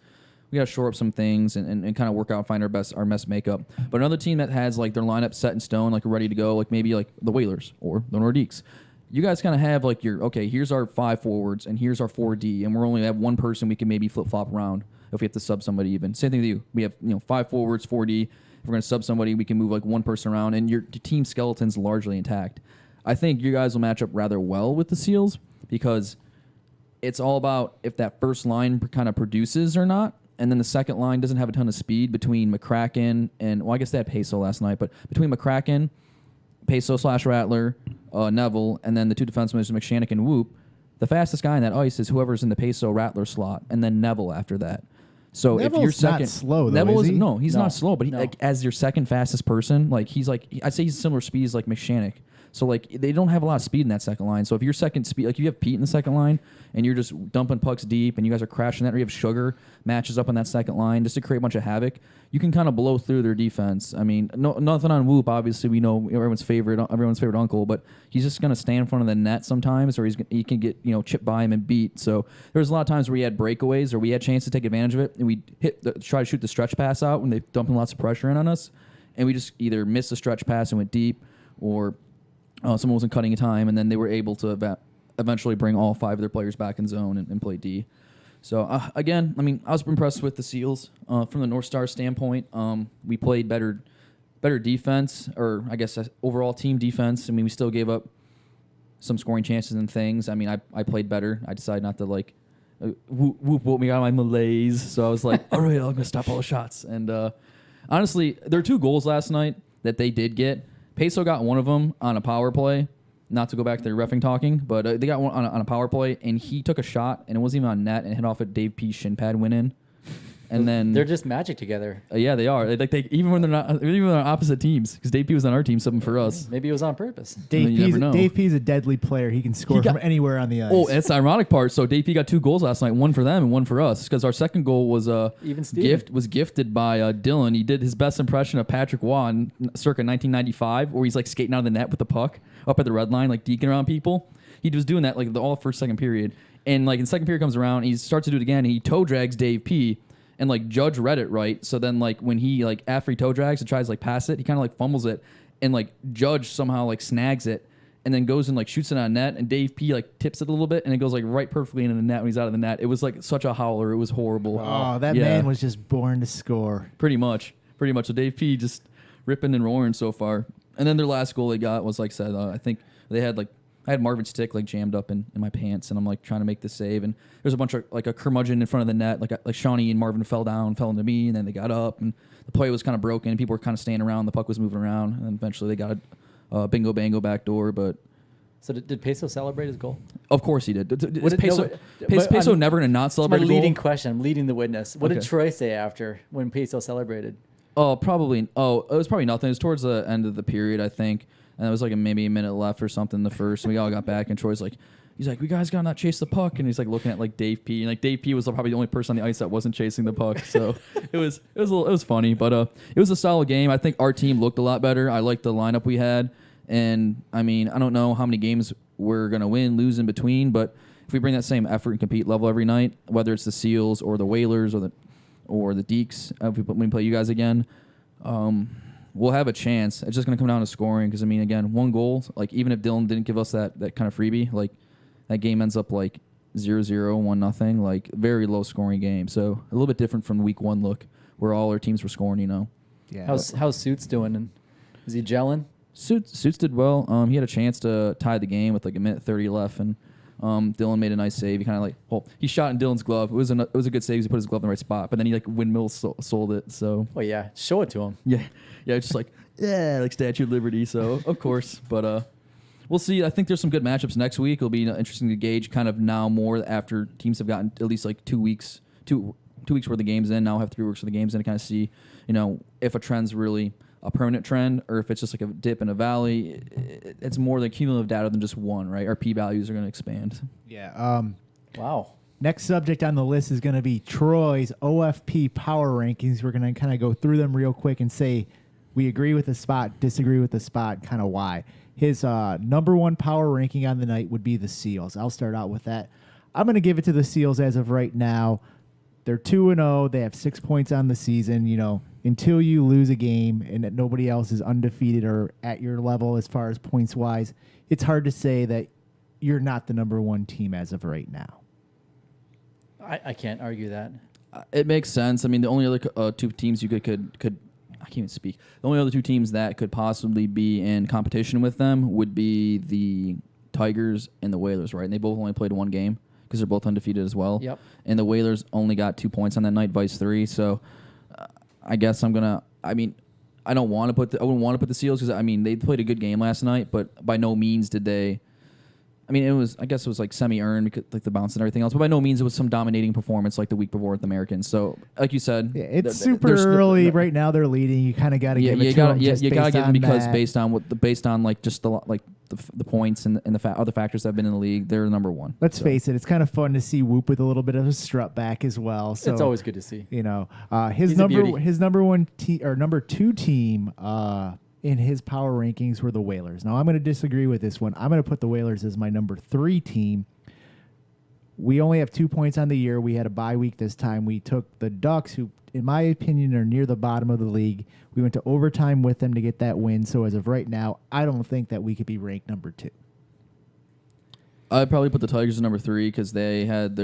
we got to shore up some things and kind of work out and find our best makeup. But another team that has like their lineup set in stone, like ready to go, like maybe like the Whalers or the Nordiques. You guys kind of have like here's our 5 forwards and here's our 4D, and we're only have one person we can maybe flip flop around if we have to sub somebody even. Same thing with you. We have 5 forwards, 4D. If we're going to sub somebody, we can move like one person around, and your team skeleton's largely intact. I think you guys will match up rather well with the Seals because it's all about if that first line kind of produces or not. And then the second line doesn't have a ton of speed between McCracken and, well, I guess they had Peso last night, but between McCracken, Peso/Rattler, Neville, and then the 2 defensemen, McShannock and Whoop, the fastest guy in that ice is whoever's in the Peso/Rattler slot, and then Neville after that. So Neville's if you're second, not slow, though, Neville is he? No, he's No. not slow, but he, No. like as your second fastest person, like he's like I'd say he's similar speed as like McShannock. So like they don't have a lot of speed in that second line. So if you're second speed, like if you have Pete in the second line and you're just dumping pucks deep and you guys are crashing that, or you have Sugar matches up on that second line just to create a bunch of havoc, you can kind of blow through their defense. I mean, nothing on Whoop. Obviously, we know everyone's favorite uncle, but he's just gonna stand in front of the net sometimes, or he can get chip by him and beat. So there's a lot of times where we had breakaways or we had chance to take advantage of it, and we try to shoot the stretch pass out when they dumping lots of pressure in on us, and we just either missed the stretch pass and went deep, or someone wasn't cutting time, and then they were able to eventually bring all 5 of their players back in zone and play D. So, again, I mean, I was impressed with the Seals from the North Star standpoint. We played better defense, or I guess overall team defense. I mean, we still gave up some scoring chances and things. I mean, I played better. I decided not to, like, whoop me out of my malaise. So I was like, all right, I'm going to stop all the shots. And honestly, there were 2 goals last night that they did get. Peso got one of them on a power play. Not to go back to the reffing talking, but they got one on a power play, and he took a shot, and it wasn't even on net, and hit off a Dave P. shin pad went in. And then They're just magic together. yeah, they are. They even when they're not, even when they're on opposite teams, because Dave P. was on our team, something for us. Maybe it was on purpose. Dave you never know. P's a deadly player. He can score from anywhere on the ice. Oh, and that's the ironic part. So Dave P. got 2 goals last night, one for them and one for us, because our second goal was Even Steven. gifted by Dylan. He did his best impression of Patrick Waugh in circa 1995, where he's like skating out of the net with the puck up at the red line, like deking around people. He was doing that like all first, second period, and like in second period comes around, he starts to do it again. And he toe drags Dave P. And like Judge read it right, so then like when he like after he toe drags and tries to like pass it, he kind of like fumbles it, and like Judge somehow like snags it, and then goes and like shoots it on net, and Dave P like tips it a little bit, and it goes like right perfectly into the net when he's out of the net. It was like such a howler. It was horrible. Oh, that Yeah. man was just born to score. Pretty much. So Dave P just ripping and roaring so far. And then their last goal they got was like I said, I think they had like I had Marvin's stick like jammed up in my pants, and I'm like trying to make the save, and there's a bunch of like a curmudgeon in front of the net, like Shawnee and Marvin fell into me, and then they got up, and the play was kind of broken, and people were kind of standing around, the puck was moving around, and then eventually they got a bingo bango back door, but. So did Peso celebrate his goal? Of course he did. Is did- Peso, but Peso I'm- never going to not That's my celebrate a goal? leading question. I'm leading the witness. What did Okay. Troy say after when Peso celebrated? Oh, probably. Oh, it was probably nothing. It was towards the end of the period, I think. And it was like maybe a minute left or something in the first. And we all got back, and Troy's like, he's like, we guys gotta not chase the puck. And he's like looking at like Dave P. And like Dave P. was probably the only person on the ice that wasn't chasing the puck. So it was funny, but it was a solid game. I think our team looked a lot better. I liked the lineup we had, and I mean, I don't know how many games we're gonna win, lose in between, but if we bring that same effort and compete level every night, whether it's the Seals or the Whalers or the Deeks, when we play you guys again, we'll have a chance. It's just going to come down to scoring because, I mean, again, 1 goal, like even if Dylan didn't give us that kind of freebie, like that game ends up like 0-0, 1-0, like very low scoring game. So a little bit different from the week 1 look where all our teams were scoring, Yeah. How's Suits doing? And is he gelling? Suits did well. He had a chance to tie the game with like a minute 30 left, and Dylan made a nice save. He kind of like he shot in Dylan's glove. It was a good save. He put his glove in the right spot, but then he like windmill sold it. So Oh yeah, show it to him. yeah, it's just like like Statue of Liberty. So of course, but we'll see. I think there's some good matchups next week. It'll be interesting to gauge kind of now more after teams have gotten at least like 2 weeks, 2 weeks worth of games in. Now have 3 weeks worth of games in to kind of see if a trend's really a permanent trend or if it's just like a dip in a valley. It's more than cumulative data than just one, right? Our p values are going to expand. Yeah. Wow. Next subject on the list is going to be Troy's OFP power rankings. We're going to kind of go through them real quick and say we agree with the spot, disagree with the spot, kind of why. His number one power ranking on the night would be the Seals. I'll start out with that. I'm going to give it to the Seals as of right now. They're 2-0. They have 6 points on the season. You know, until you lose a game and that nobody else is undefeated or at your level as far as points wise, it's hard to say that you're not the number one team as of right now. I can't argue that. It makes sense. I mean, the only other two teams you could I can't even speak. The only other two teams that could possibly be in competition with them would be the Tigers and the Whalers, right? And they both only played one game because they're both undefeated as well. Yep. And the Whalers only got 2 points on that night, vice 3. So I guess I'm gonna. I mean, I don't want to put. I wouldn't want to put the Seals because I mean they played a good game last night, but by no means did they. I mean, it was. I guess it was like semi-earned, because, like the bounce and everything else. But by no means it was some dominating performance like the week before with the Americans. So, like you said, yeah, it's super early right now. They're leading. You kind of got to give it to them. Yeah, you gotta give them because that. based on like just the points and the other factors that have been in the league, they're number one. Let's face it, it's kind of fun to see Whoop with a little bit of a strut back as well. So it's always good to see. You know, He's a beauty. his number 2 team in his power rankings were the Whalers. Now I'm going to disagree with this one. I'm going to put the Whalers as my number 3 team. We only have 2 points on the year. We had a bye week this time. We took the Ducks, who, in my opinion, are near the bottom of the league. We went to overtime with them to get that win. So as of right now, I don't think that we could be ranked number 2. I'd probably put the Tigers at number 3 because they had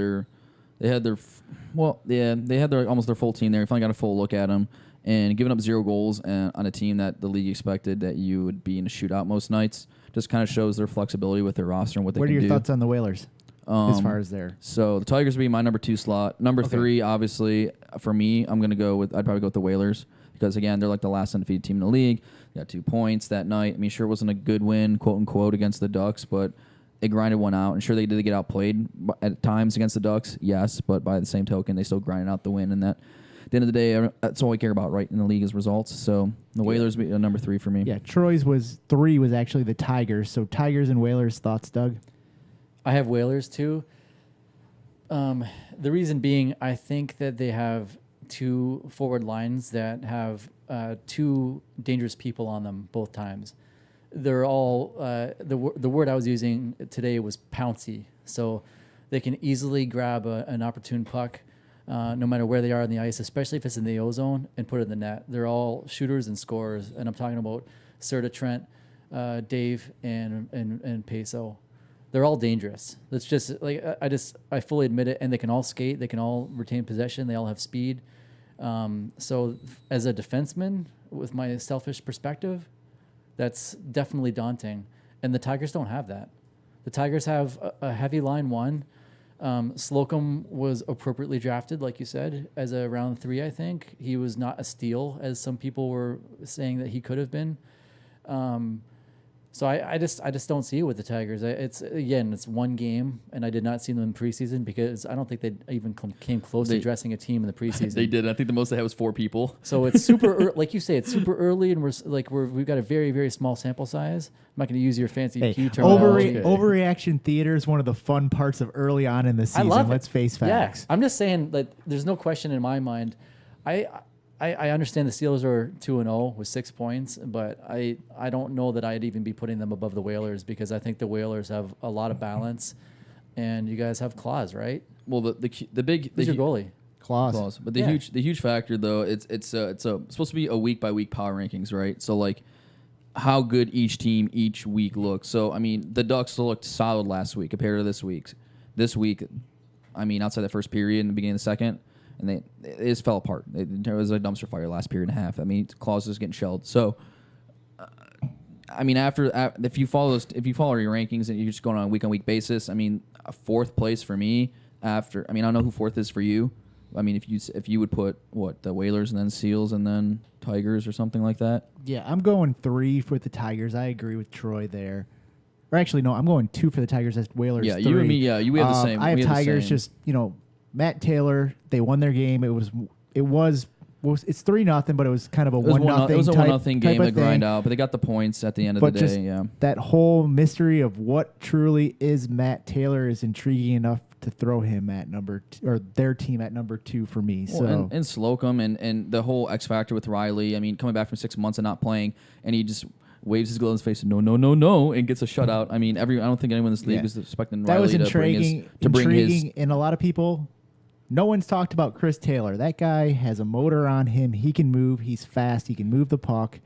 almost their full team there. We finally got a full look at them. And giving up 0 goals on a team that the league expected that you would be in a shootout most nights just kind of shows their flexibility with their roster and what they can do. What are your thoughts on the Whalers as far as their? So the Tigers would be my number 2 slot. Number 3, obviously, for me, I'd probably go with the Whalers because, again, they're like the last undefeated team in the league. They got 2 points that night. I mean, sure, it wasn't a good win, quote unquote, against the Ducks, but they grinded one out. And sure, they did get outplayed at times against the Ducks, yes, but by the same token, they still grinded out the win. And that, at the end of the day, that's all we care about, right, in the league is results. So the Whalers be number 3 for me. Yeah, Troy's was 3 was actually the Tigers. So Tigers and Whalers, thoughts, Doug? I have Whalers too. The reason being, I think that they have 2 forward lines that have 2 dangerous people on them both times. They're all the word I was using today was pouncy. So they can easily grab an opportune puck, no matter where they are on the ice, especially if it's in the O-zone, and put it in the net. They're all shooters and scorers, and I'm talking about Serta, Trent, Dave, and Peso. They're all dangerous. That's just like I fully admit it, and they can all skate. They can all retain possession. They all have speed. So as a defenseman, with my selfish perspective, that's definitely daunting. And the Tigers don't have that. The Tigers have a heavy line one. Slocum was appropriately drafted, like you said, as a round 3, I think. He was not a steal, as some people were saying that he could have been. So I just don't see it with the Tigers. It's one game, and I did not see them in preseason because I don't think they even came close to dressing a team in the preseason. They did. I think the most they had was 4 people. So it's super, like you say, it's super early, and we've got a very, very small sample size. I'm not going to use your fancy Q terminology. Overreaction theater is one of the fun parts of early on in the season. I love it. Let's face facts. Yeah. I'm just saying that there's no question in my mind. I understand the Steelers are 2-0 with 6 points, but I don't know that I'd even be putting them above the Whalers because I think the Whalers have a lot of balance, and you guys have claws, right? Well, the big Who's your goalie? Claws. But the huge factor though, it's supposed to be a week by week power rankings, right? So like how good each team each week looks. So I mean, the Ducks looked solid last week compared to this week. This week, I mean, outside that first period and the beginning of the second. And it just fell apart. It was a dumpster fire last period and a half. I mean, Claus is getting shelled. So, I mean, if you follow your rankings and you're just going on a week basis, I mean, a 4th place for me. I don't know who 4th is for you. I mean, if you would put the Whalers and then Seals and then Tigers or something like that. Yeah, I'm going 3 for the Tigers. I agree with Troy there. Or actually, no, I'm going 2 for the Tigers. That's Whalers. Yeah, 3. you and me. Yeah, we have the same. I have Tigers. Just Matt Taylor, they won their game. It was well, it's 3-0, but it was kind of a It was 1-0. It was a type, 1-0 game of to grind thing. out, but they got the points at the end of But the just day. Yeah. that whole mystery of what truly is Matt Taylor is intriguing enough to throw him at or their team at number 2 for me. Well, So and Slocum and the whole X factor with Riley. I mean, coming back from 6 months and not playing, and he just waves his glove in his face and no, and gets a shutout. I mean, I don't think anyone in this league was expecting that Riley was to bring his. And a lot of people. No one's talked about Chris Taylor. That guy has a motor on him. He can move. He's fast. He can move the puck.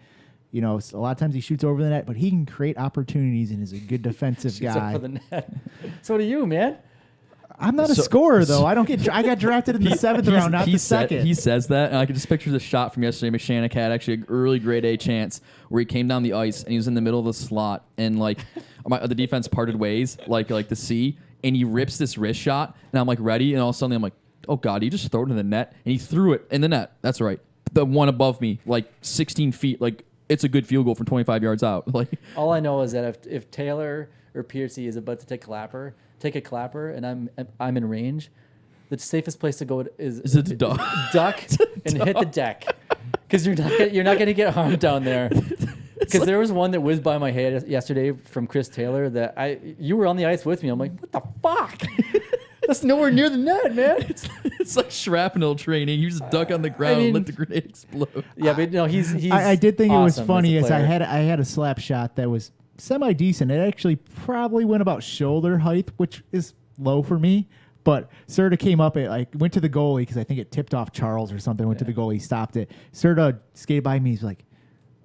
You know, a lot of times he shoots over the net, but he can create opportunities and is a good defensive Shoots guy. over the net. So do you, man. I'm not a scorer though. I got drafted in the 7th round, not the second. He says that, and I can just picture the shot from yesterday. McShannock had actually a early grade A chance where he came down the ice and he was in the middle of the slot, and like the defense parted ways, like the C, and he rips this wrist shot, and I'm like ready, and all of a sudden I'm like, oh God, he just threw it in the net, and he threw it in the net. That's right, the one above me, like 16 feet, like it's a good field goal from 25 yards out. Like All I know is that if Taylor or Piercy is about to take a clapper, and I'm in range, the safest place to go is it duck? Duck and hit the deck, because you're not going to get harmed down there. Because there was one that whizzed by my head yesterday from Chris Taylor that you were on the ice with me. I'm like, what the fuck? That's nowhere near the net, man. It's like shrapnel training. You just duck on the ground and let the grenade explode. Yeah, but no, he's I did think awesome it was funny as as a I player. had a slap shot that was semi decent. It actually probably went about shoulder height, which is low for me. But Serta came up, went to the goalie because I think it tipped off Charles or something. Went to the goalie, stopped it. Serta skated by me. He's like,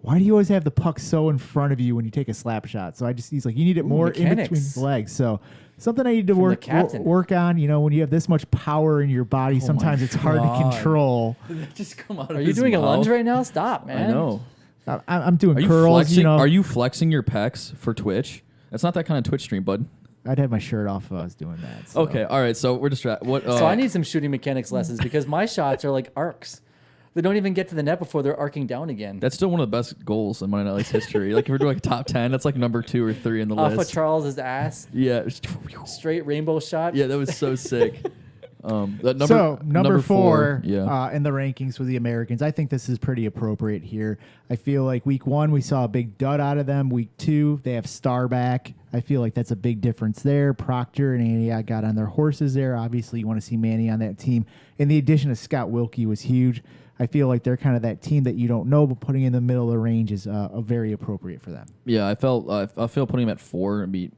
"Why do you always have the puck so in front of you when you take a slap shot?" So he's like, "You need it more in between mechanics. the legs." So something I need to From the work captain. work on. You know, when you have this much power in your body, sometimes it's hard to God. control. Just come out. Are you doing a lunge right now? Stop, man. I know. I'm doing Are you curls. flexing? You know, Are you flexing your pecs for Twitch? That's not that kind of Twitch stream, bud. I'd have my shirt off if I was doing that. So. Okay, all right. So we're distracted. What? So I need some shooting mechanics lessons because my shots are like arcs. They don't even get to the net before they're arcing down again. That's still one of the best goals in Monday Night Lights history. Like if we're doing like top 10, that's like number 2 or 3 in the Off of list. Charles's ass, Yeah. straight rainbow shot. Yeah, that was so sick. That Number four Yeah. in the rankings for the Americans. I think this is pretty appropriate here. I feel like week 1, we saw a big dud out of them. Week 2, they have Star back. I feel like that's a big difference there. Proctor and Antioch got on their horses there. Obviously, you want to see Manny on that team. And the addition of Scott Wilkie was huge. I feel like they're kind of that team that you don't know, but putting in the middle of the range is very appropriate for them. Yeah, I feel putting him at 4 and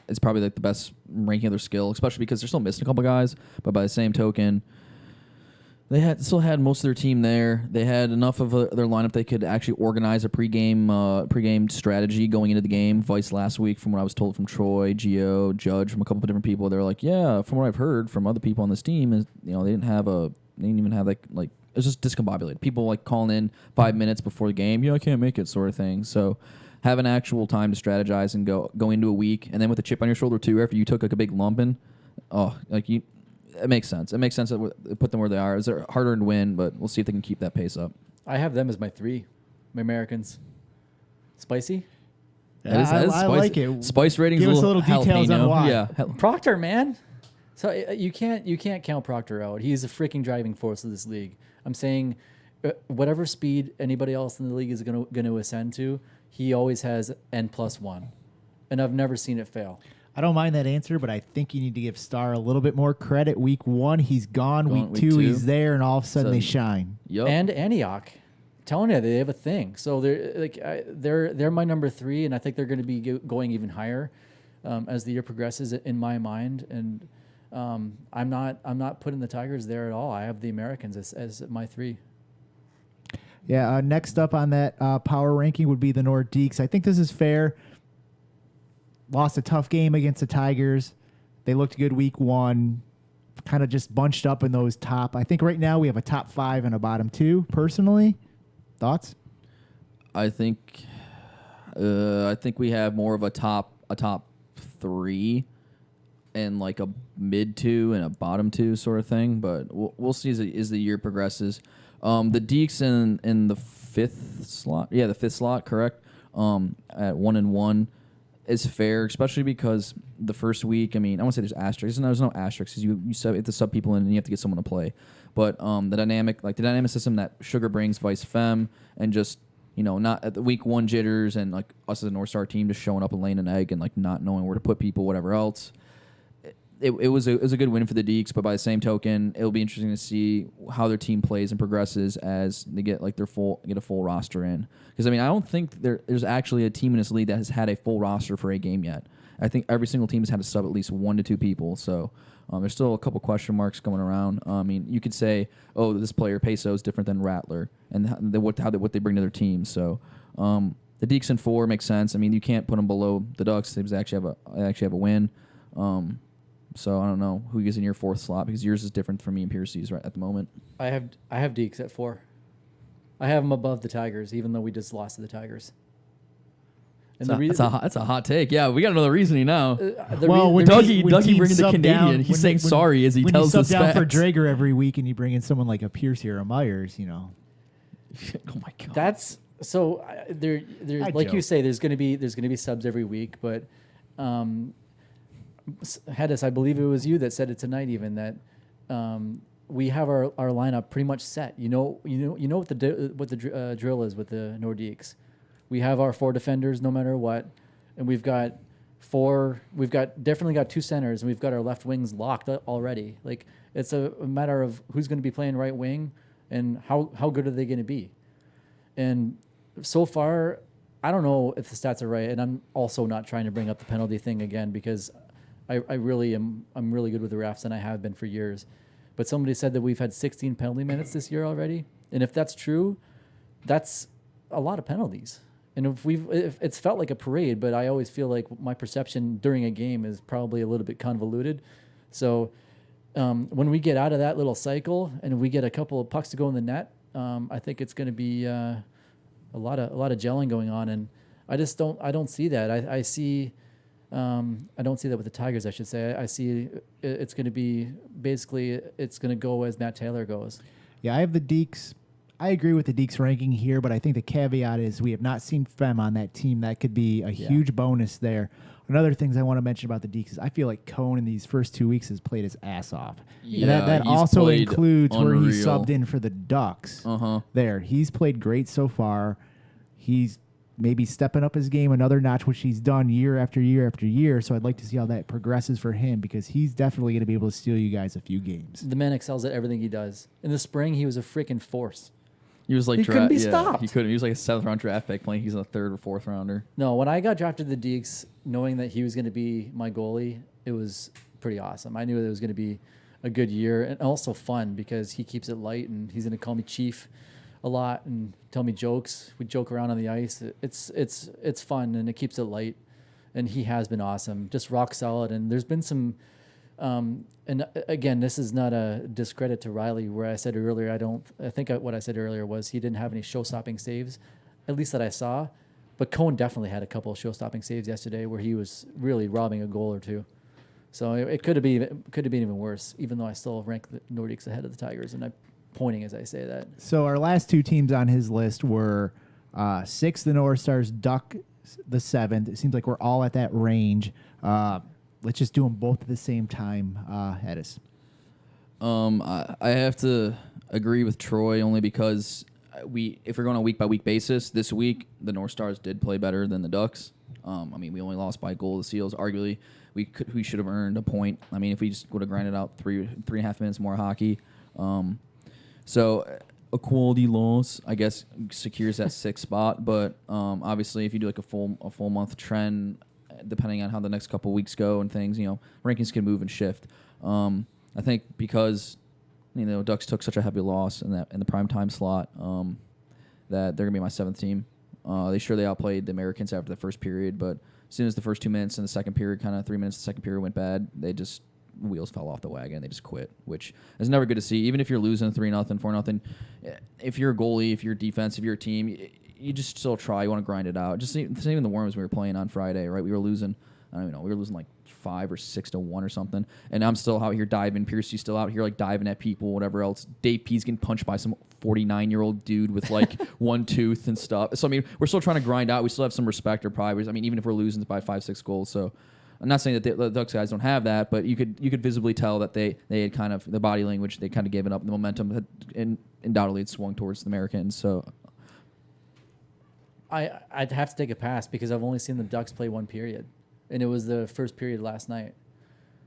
it's probably like the best ranking of their skill, especially because they're still missing a couple guys. But by the same token, they still had most of their team there. They had enough of their lineup they could actually organize a pregame strategy going into the game. Vice last week, from what I was told from Troy, Gio, Judge, from a couple of different people, they're like, yeah, from what I've heard from other people on this team is they didn't even have like it's just discombobulated. People like calling in 5 minutes before the game, I can't make it, sort of thing. So have an actual time to strategize and go into a week, and then with a chip on your shoulder too, after you took like a big lumping, it makes sense. It makes sense to put them where they are. It's harder to win, but we'll see if they can keep that pace up. I have them as my 3, my Americans. Spicy. That is I spicy. like it. Spice ratings. Give us a little details on jalapeno. why. Yeah. Proctor, man. So you can't count Proctor out. He's a freaking driving force of this league. I'm saying, whatever speed anybody else in the league is going to ascend to, he always has N+1, and I've never seen it fail. I don't mind that answer, but I think you need to give Star a little bit more credit. Week 1, he's gone. Week 2, he's there, and all of a sudden they shine. Yep. And Antioch, telling you they have a thing. So they're my number 3, and I think they're going to be going even higher as the year progresses in my mind. And I'm not putting the Tigers there at all. I have the Americans as my 3. Yeah, next up on that power ranking would be the Nordiques. I think this is fair. Lost a tough game against the Tigers. They looked good week 1. Kind of just bunched up in those top. I think right now we have a top 5 and a bottom 2, personally. Thoughts? I think we have more of a top 3 and like a mid 2 and a bottom 2 sort of thing, but we'll see as the year progresses. The Deeks in the 5th slot, the 5th slot, correct? At 1-1, is fair, especially because the first week, I mean, I won't say there's asterisks. No, there's no asterisks because you have to sub people in and you have to get someone to play. But the dynamic system that Sugar brings, Vice Fem, and just, not at the week one jitters and like us as a North Star team just showing up and laying an egg and like not knowing where to put people, whatever else. It was a good win for the Deeks, but by the same token, it'll be interesting to see how their team plays and progresses as they get like a full roster in. Because I mean, I don't think there's actually a team in this league that has had a full roster for a game yet. I think every single team has had to sub at least 1 to 2 people. So there's still a couple question marks going around. I mean, you could say, oh, this player Peso is different than Rattler, and what they bring to their team. So the Deeks in 4 makes sense. I mean, you can't put them below the Ducks. They actually have a win. So I don't know who gets in your 4th slot because yours is different from me and Piercy's right at the moment. I have Deeks at 4. I have them above the Tigers, even though we just lost to the Tigers. And that's a hot take. Yeah, we got another reasoning now. Dougie bringing the Canadian. He's saying sorry as he tells us down facts. for Drager every week, and you bring in someone like a Piercy or a Myers. Oh my god. That's so. There, like you say, there's going to be subs every week, but Hedis, I believe it was you that said it tonight, even that we have our lineup pretty much set. You know what the drill is with the Nordiques. We have our 4 defenders no matter what, and we've got 4. We've definitely got 2 centers, and we've got our left wings locked already. Like it's a matter of who's going to be playing right wing and how good are they going to be. And so far, I don't know if the stats are right, and I'm also not trying to bring up the penalty thing again because I'm really good with the refs, and I have been for years. But somebody said that we've had 16 penalty minutes this year already, and if that's true, that's a lot of penalties. And if it's felt like a parade, but I always feel like my perception during a game is probably a little bit convoluted. So when we get out of that little cycle and we get a couple of pucks to go in the net, I think it's going to be a lot of gelling going on. And I don't see that. I see. I don't see that with the Tigers, I should say. I see it's going to be basically it's going to go as Matt Taylor goes. Yeah, I have the Deeks. I agree with the Deeks ranking here, but I think the caveat is we have not seen Fem on that team. That could be a huge bonus there. Another things I want to mention about the Deeks is I feel like Cone in these first 2 weeks has played his ass off. Yeah, that also includes unreal. where he subbed in for the Ducks. There, he's played great so far. He's maybe stepping up his game another notch, which he's done year after year after year. So I'd like to see how that progresses for him because he's definitely going to be able to steal you guys a few games. The man excels at everything he does. In the spring, he was a freaking force. He was like he couldn't be stopped. He couldn't. He was like a 7th round draft pick playing. He's a 3rd or 4th rounder. No, when I got drafted to the Deeks, knowing that he was going to be my goalie, it was pretty awesome. I knew it was going to be a good year and also fun because he keeps it light and he's going to call me Chief a lot and tell me jokes. We joke around on the ice. It's fun and it keeps it light. And he has been awesome, just rock solid. And there's been some. And again, this is not a discredit to Riley. Where I said earlier, what I said earlier was he didn't have any show-stopping saves, at least that I saw. But Cohen definitely had a couple of show-stopping saves yesterday, where he was really robbing a goal or two. So it could have been even worse. Even though I still rank the Nordiques ahead of the Tigers, and I'm pointing as I say that. So our last 2 teams on his list were 6th, the North Stars, Duck, the 7th. It seems like we're all at that range. Let's just do them both at the same time, Hedis. I have to agree with Troy only because if we're going on a week-by-week basis, this week the North Stars did play better than the Ducks. I mean, we only lost by a goal to the Seals. Arguably, we should have earned a point. I mean, if we just would have grinded out 3.5 minutes more hockey. So a quality loss, I guess, secures that 6th spot. But obviously, if you do like a full month trend, depending on how the next couple weeks go and things, rankings can move and shift. I think because Ducks took such a heavy loss in the prime time slot, that they're gonna be my 7th team. They outplayed the Americans after the first period, but as soon as the first 2 minutes in the second period, kind of 3 minutes, the second period went bad, wheels fell off the wagon. They just quit, which is never good to see. Even if you're losing 3-0, 4-0, if you're a goalie, if you're defense, if you're a team, you just still try. You want to grind it out. Just same in the Worms we were playing on Friday, right? We were losing, I don't even know, we were losing like 5 or 6-1 or something. And I'm still out here diving. Piercy's still out here like diving at people, whatever else. Dave P's getting punched by some 49-year-old dude with like one tooth and stuff. So I mean, we're still trying to grind out. We still have some respect or pride. I mean, even if we're losing by 5-6 goals. So I'm not saying that the Ducks guys don't have that, but you could visibly tell that they had kind of the body language. They kind of given up. The momentum had undoubtedly it swung towards the Americans. So I'd have to take a pass because I've only seen the Ducks play one period, and it was the first period last night.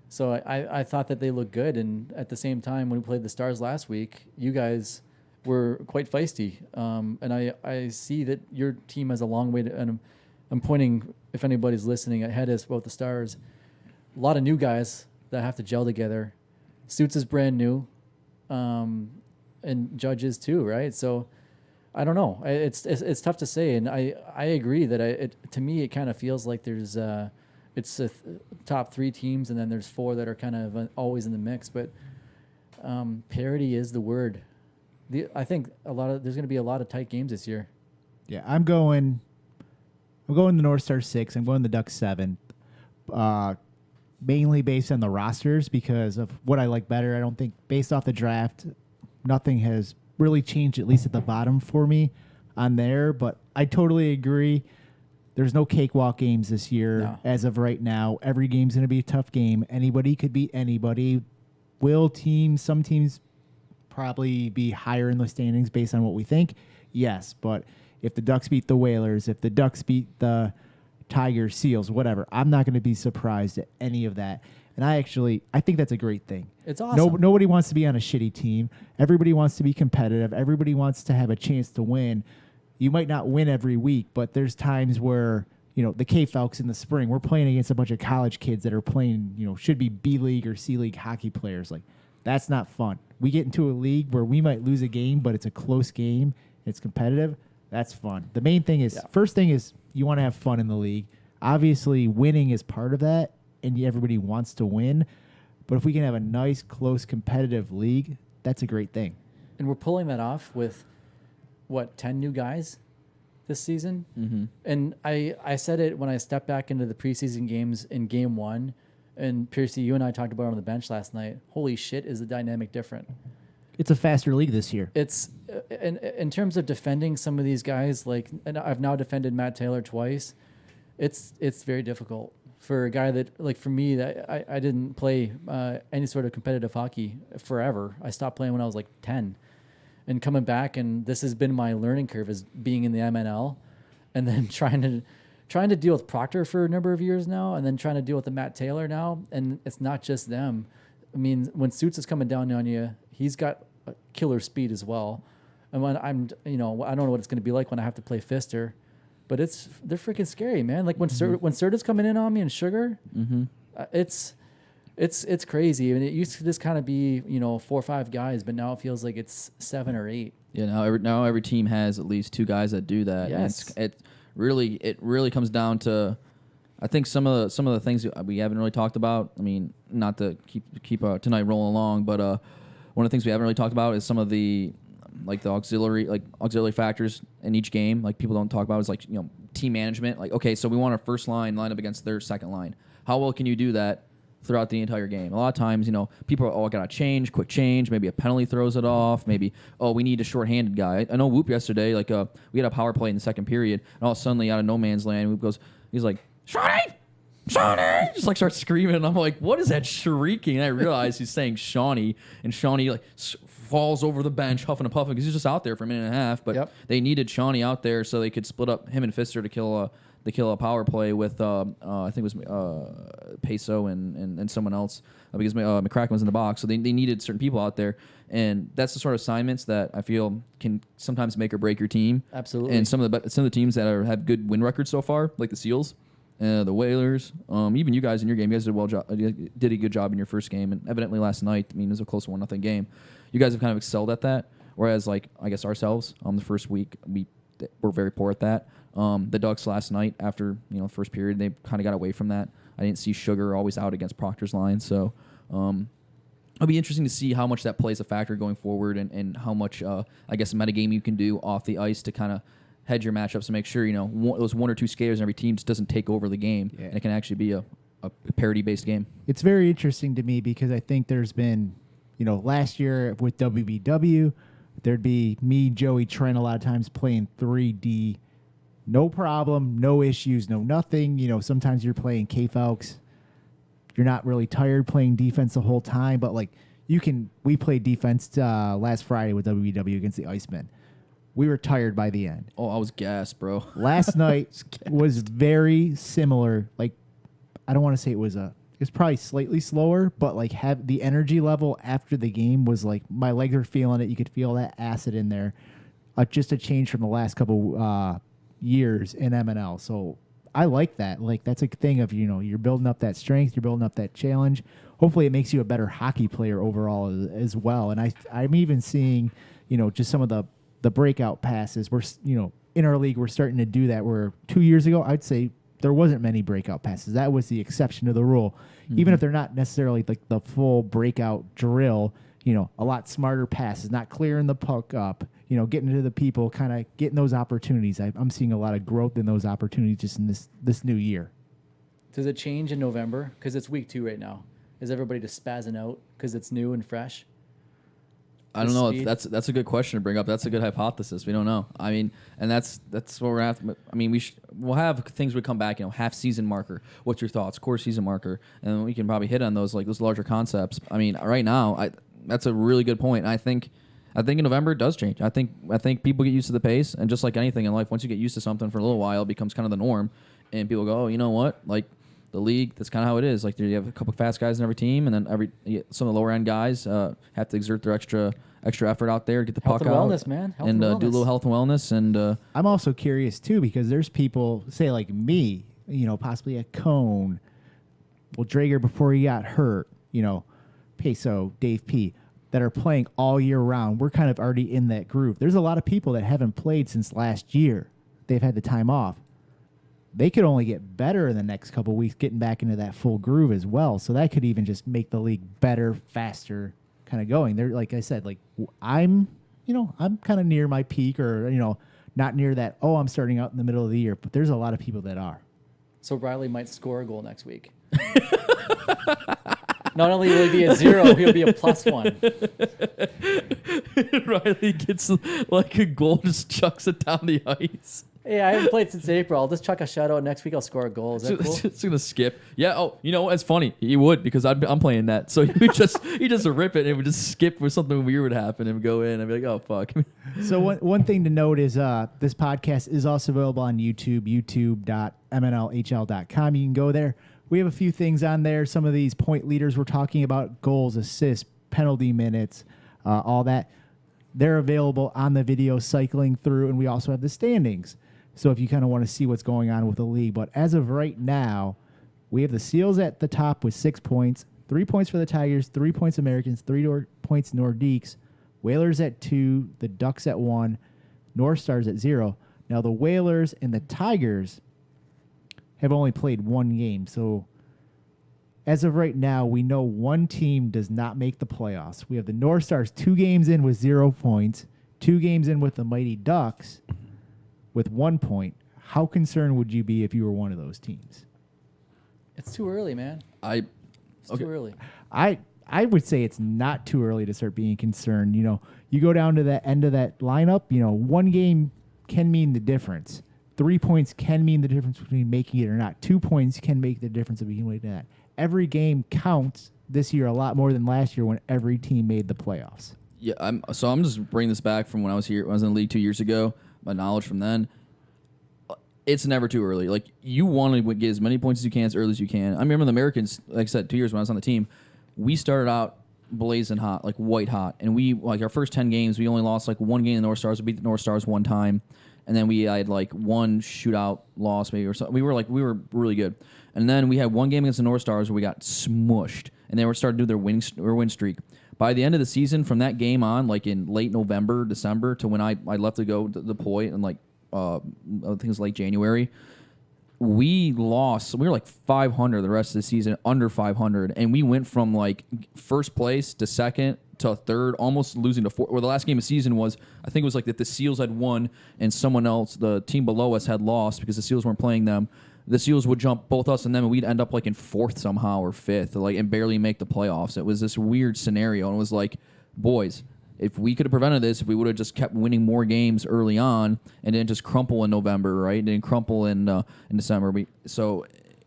So I thought that they looked good, and at the same time, when we played the Stars last week, you guys were quite feisty. And I see that your team has a long way to. And I'm pointing, if anybody's listening, ahead us about the Stars. A lot of new guys that have to gel together. Suits is brand new, and Judge is too, right? So I don't know. It's tough to say, and I agree that to me it kind of feels like there's. It's top 3 teams, and then there's 4 that are kind of always in the mix. But parity is the word. I think there's going to be a lot of tight games this year. Yeah, I'm going the North Star 6. I'm going the Ducks 7. Mainly based on the rosters because of what I like better. I don't think based off the draft, nothing has really changed, at least at the bottom for me on there. But I totally agree. There's no cakewalk games this year as of right now. Every game's going to be a tough game. Anybody could beat anybody. Some teams probably be higher in the standings based on what we think? Yes, but if the Ducks beat the Whalers, if the Ducks beat the Tigers, Seals, whatever, I'm not going to be surprised at any of that. And I think that's a great thing. It's awesome. Nobody wants to be on a shitty team. Everybody wants to be competitive. Everybody wants to have a chance to win. You might not win every week, but there's times where, the K-Falcons in the spring, we're playing against a bunch of college kids that are playing, should be B-League or C-League hockey players. Like, that's not fun. We get into a league where we might lose a game, but it's a close game. It's competitive. That's fun. The main thing is, first thing is you want to have fun in the league. Obviously, winning is part of that, and everybody wants to win. But if we can have a nice, close, competitive league, that's a great thing. And we're pulling that off with 10 new guys this season? Mm-hmm. And I said it when I stepped back into the preseason games in game 1, and Piercy, you and I talked about it on the bench last night. Holy shit, is the dynamic different. It's a faster league this year. It's in terms of defending some of these guys, and I've now defended Matt Taylor twice. It's very difficult for a guy that, for me, that I didn't play any sort of competitive hockey forever. I stopped playing when I was 10. And coming back, and this has been my learning curve, is being in the MNL, and then trying to deal with Proctor for a number of years now, and then trying to deal with the Matt Taylor now, and it's not just them. I mean, when Suits is coming down on you, he's got a killer speed as well. And when I don't know what it's going to be like when I have to play Fister, but they're freaking scary, man. Like when Serta's coming in on me and Sugar, It's crazy. I mean, it used to just kind of be 4 or 5 guys, but now it feels like it's 7 or 8. Yeah, now every team has at least 2 guys that do that. Yes. And it really comes down to, I think some of the things we haven't really talked about. I mean, not to keep tonight rolling along, but one of the things we haven't really talked about is some of the the auxiliary factors in each game. Like people don't talk about is team management. Like, okay, so we want our first line up against their second line. How well can you do that throughout the entire game? A lot of times, people are, got to quick change. Maybe a penalty throws it off. Maybe, we need a shorthanded guy. I know Whoop yesterday, we had a power play in the second period, and all of a sudden, out of no man's land, Whoop he's like, Shawnee! Just starts screaming, and I'm like, what is that shrieking? And I realize he's saying Shawnee, and Shawnee falls over the bench, huffing and puffing, because he's just out there for a minute and a half, but they needed Shawnee out there so they could split up him and Fister to kill a power play with I think it was Peso and someone else because McCracken was in the box, so they needed certain people out there, and that's the sort of assignments that I feel can sometimes make or break your team. Absolutely. And some of the teams that have good win records so far, like the Seals, the Whalers, even you guys in your game, you guys did a good job in your first game, and evidently last night, it was a close 1-0 game. You guys have kind of excelled at that, whereas I guess ourselves the first week we're very poor at that. The Ducks last night, after first period, they kind of got away from that. I didn't see Sugar always out against Proctor's line, so it'll be interesting to see how much that plays a factor going forward, and how much I guess metagame you can do off the ice to kind of hedge your matchups and make sure those 1 or 2 skaters in every team just doesn't take over the game, and it can actually be a parity based game. It's very interesting to me because I think there's been last year with WBW. there'd be me, Joey, Trent a lot of times playing 3D. No problem, no issues, no nothing. You know, sometimes you're playing K-Falks. You're not really tired playing defense the whole time, but like we played defense last Friday with WBW against the Icemen. We were tired by the end. Oh, I was gassed, bro. Last night was very similar. Like, I don't want to say it was probably slightly slower, but like have the energy level after the game was like my legs were feeling it. You could feel that acid in there. Just a change from the last couple years in MNL. So I like that. Like that's a thing of, you know, you're building up that strength, you're building up that challenge. Hopefully it makes you a better hockey player overall as well. And I'm even seeing, you know, just some of the breakout passes. We're, you know, in our league, we're starting to do that where 2 years ago, I'd say there wasn't many breakout passes. That was the exception to the rule. Even if they're not necessarily like the full breakout drill, you know, a lot smarter passes, not clearing the puck up, you know, getting to the people, kind of getting those opportunities. I'm seeing a lot of growth in those opportunities just in this new year. Does it change in November? Because it's week 2 right now. Is everybody just spazzing out because it's new and fresh? I don't know. That's a good question to bring up. That's a good hypothesis. We don't know. I mean, and that's what we're at. I mean, we'll have things would come back. You know, half season marker. What's your thoughts? Core season marker, and we can probably hit on those those larger concepts. I mean, right now, that's a really good point. I think in November it does change. I think people get used to the pace, and just like anything in life, once you get used to something for a little while, it becomes kind of the norm, and people go, oh, you know what, like. The league, that's kind of how it is. Like you have a couple fast guys in every team, and then some of the lower end guys have to exert their extra effort out there, get the puck out, wellness, man, and do a little health and wellness. And I'm also curious too because there's people say like me, you know, possibly a Cone, well Drager before he got hurt, you know, Peso, Dave P, that are playing all year round. We're kind of already in that group. There's a lot of people that haven't played since last year. They've had the time off. They could only get better in the next couple of weeks, getting back into that full groove as well. So that could even just make the league better, faster, kind of going. They're like I said, like I'm kind of near my peak, or you know, not near that. Oh, I'm starting out in the middle of the year, but there's a lot of people that are. So Riley might score a goal next week. Not only will he be a 0, he'll be a +1. Riley gets like a goal, just chucks it down the ice. Hey, I haven't played since April. I'll just chuck a shutout. Next week I'll score a goal. Is that cool? It's gonna skip. Yeah. Oh, you know, it's funny. He would because I'm playing that. So he just rip it and it would just skip where something weird would happen and go in. I'd be like, oh fuck. So one thing to note is this podcast is also available on YouTube, youtube.mnlhl.com. You can go there. We have a few things on there. Some of these point leaders we're talking about, goals, assists, penalty minutes, all that. They're available on the video cycling through, and we also have the standings. So if you kind of want to see what's going on with the league. But as of right now, we have the Seals at the top with 6 points, 3 points for the Tigers, 3 points Americans, 3 points Nordiques, Whalers at 2, the Ducks at 1, North Stars at 0. Now the Whalers and the Tigers have only played 1 game. So as of right now, we know one team does not make the playoffs. We have the North Stars 2 games in with 0 points, 2 games in with the Mighty Ducks with 1 point. How concerned would you be if you were one of those teams? It's too early, man. It's too early. I would say it's not too early to start being concerned. You know, you go down to the end of that lineup, you know, 1 game can mean the difference. 3 points can mean the difference between making it or not. 2 points can make the difference between making that. Every game counts this year a lot more than last year when every team made the playoffs. Yeah, I'm just bringing this back from when I was here. When I was in the league 2 years ago. My knowledge from then. It's never too early. Like you want to get as many points as you can as early as you can. I remember the Americans, like I said, 2 years when I was on the team, we started out blazing hot, like white hot, and we like our first 10 games, we only lost like 1 game in the North Stars. We beat the North Stars 1 time, and then we had like 1 shootout loss maybe or something. We were really good, and then we had 1 game against the North Stars where we got smushed, and they were starting to do their win streak. By the end of the season, from that game on, like in late November, December, to when I left to go to deploy in like I think it was late January, we lost. We were like 500 the rest of the season, under 500, and we went from like first place to second to third, almost losing to fourth. Well, the last game of the season was, I think it was like that the Seals had won and someone else, the team below us, had lost because the Seals weren't playing them. The Seals would jump both us and them, and we'd end up like in 4th somehow or 5th, like, and barely make the playoffs. It was this weird scenario, and it was like, boys, if we could have prevented this, if we would have just kept winning more games early on and didn't just crumple in November, right? Didn't crumple in December. So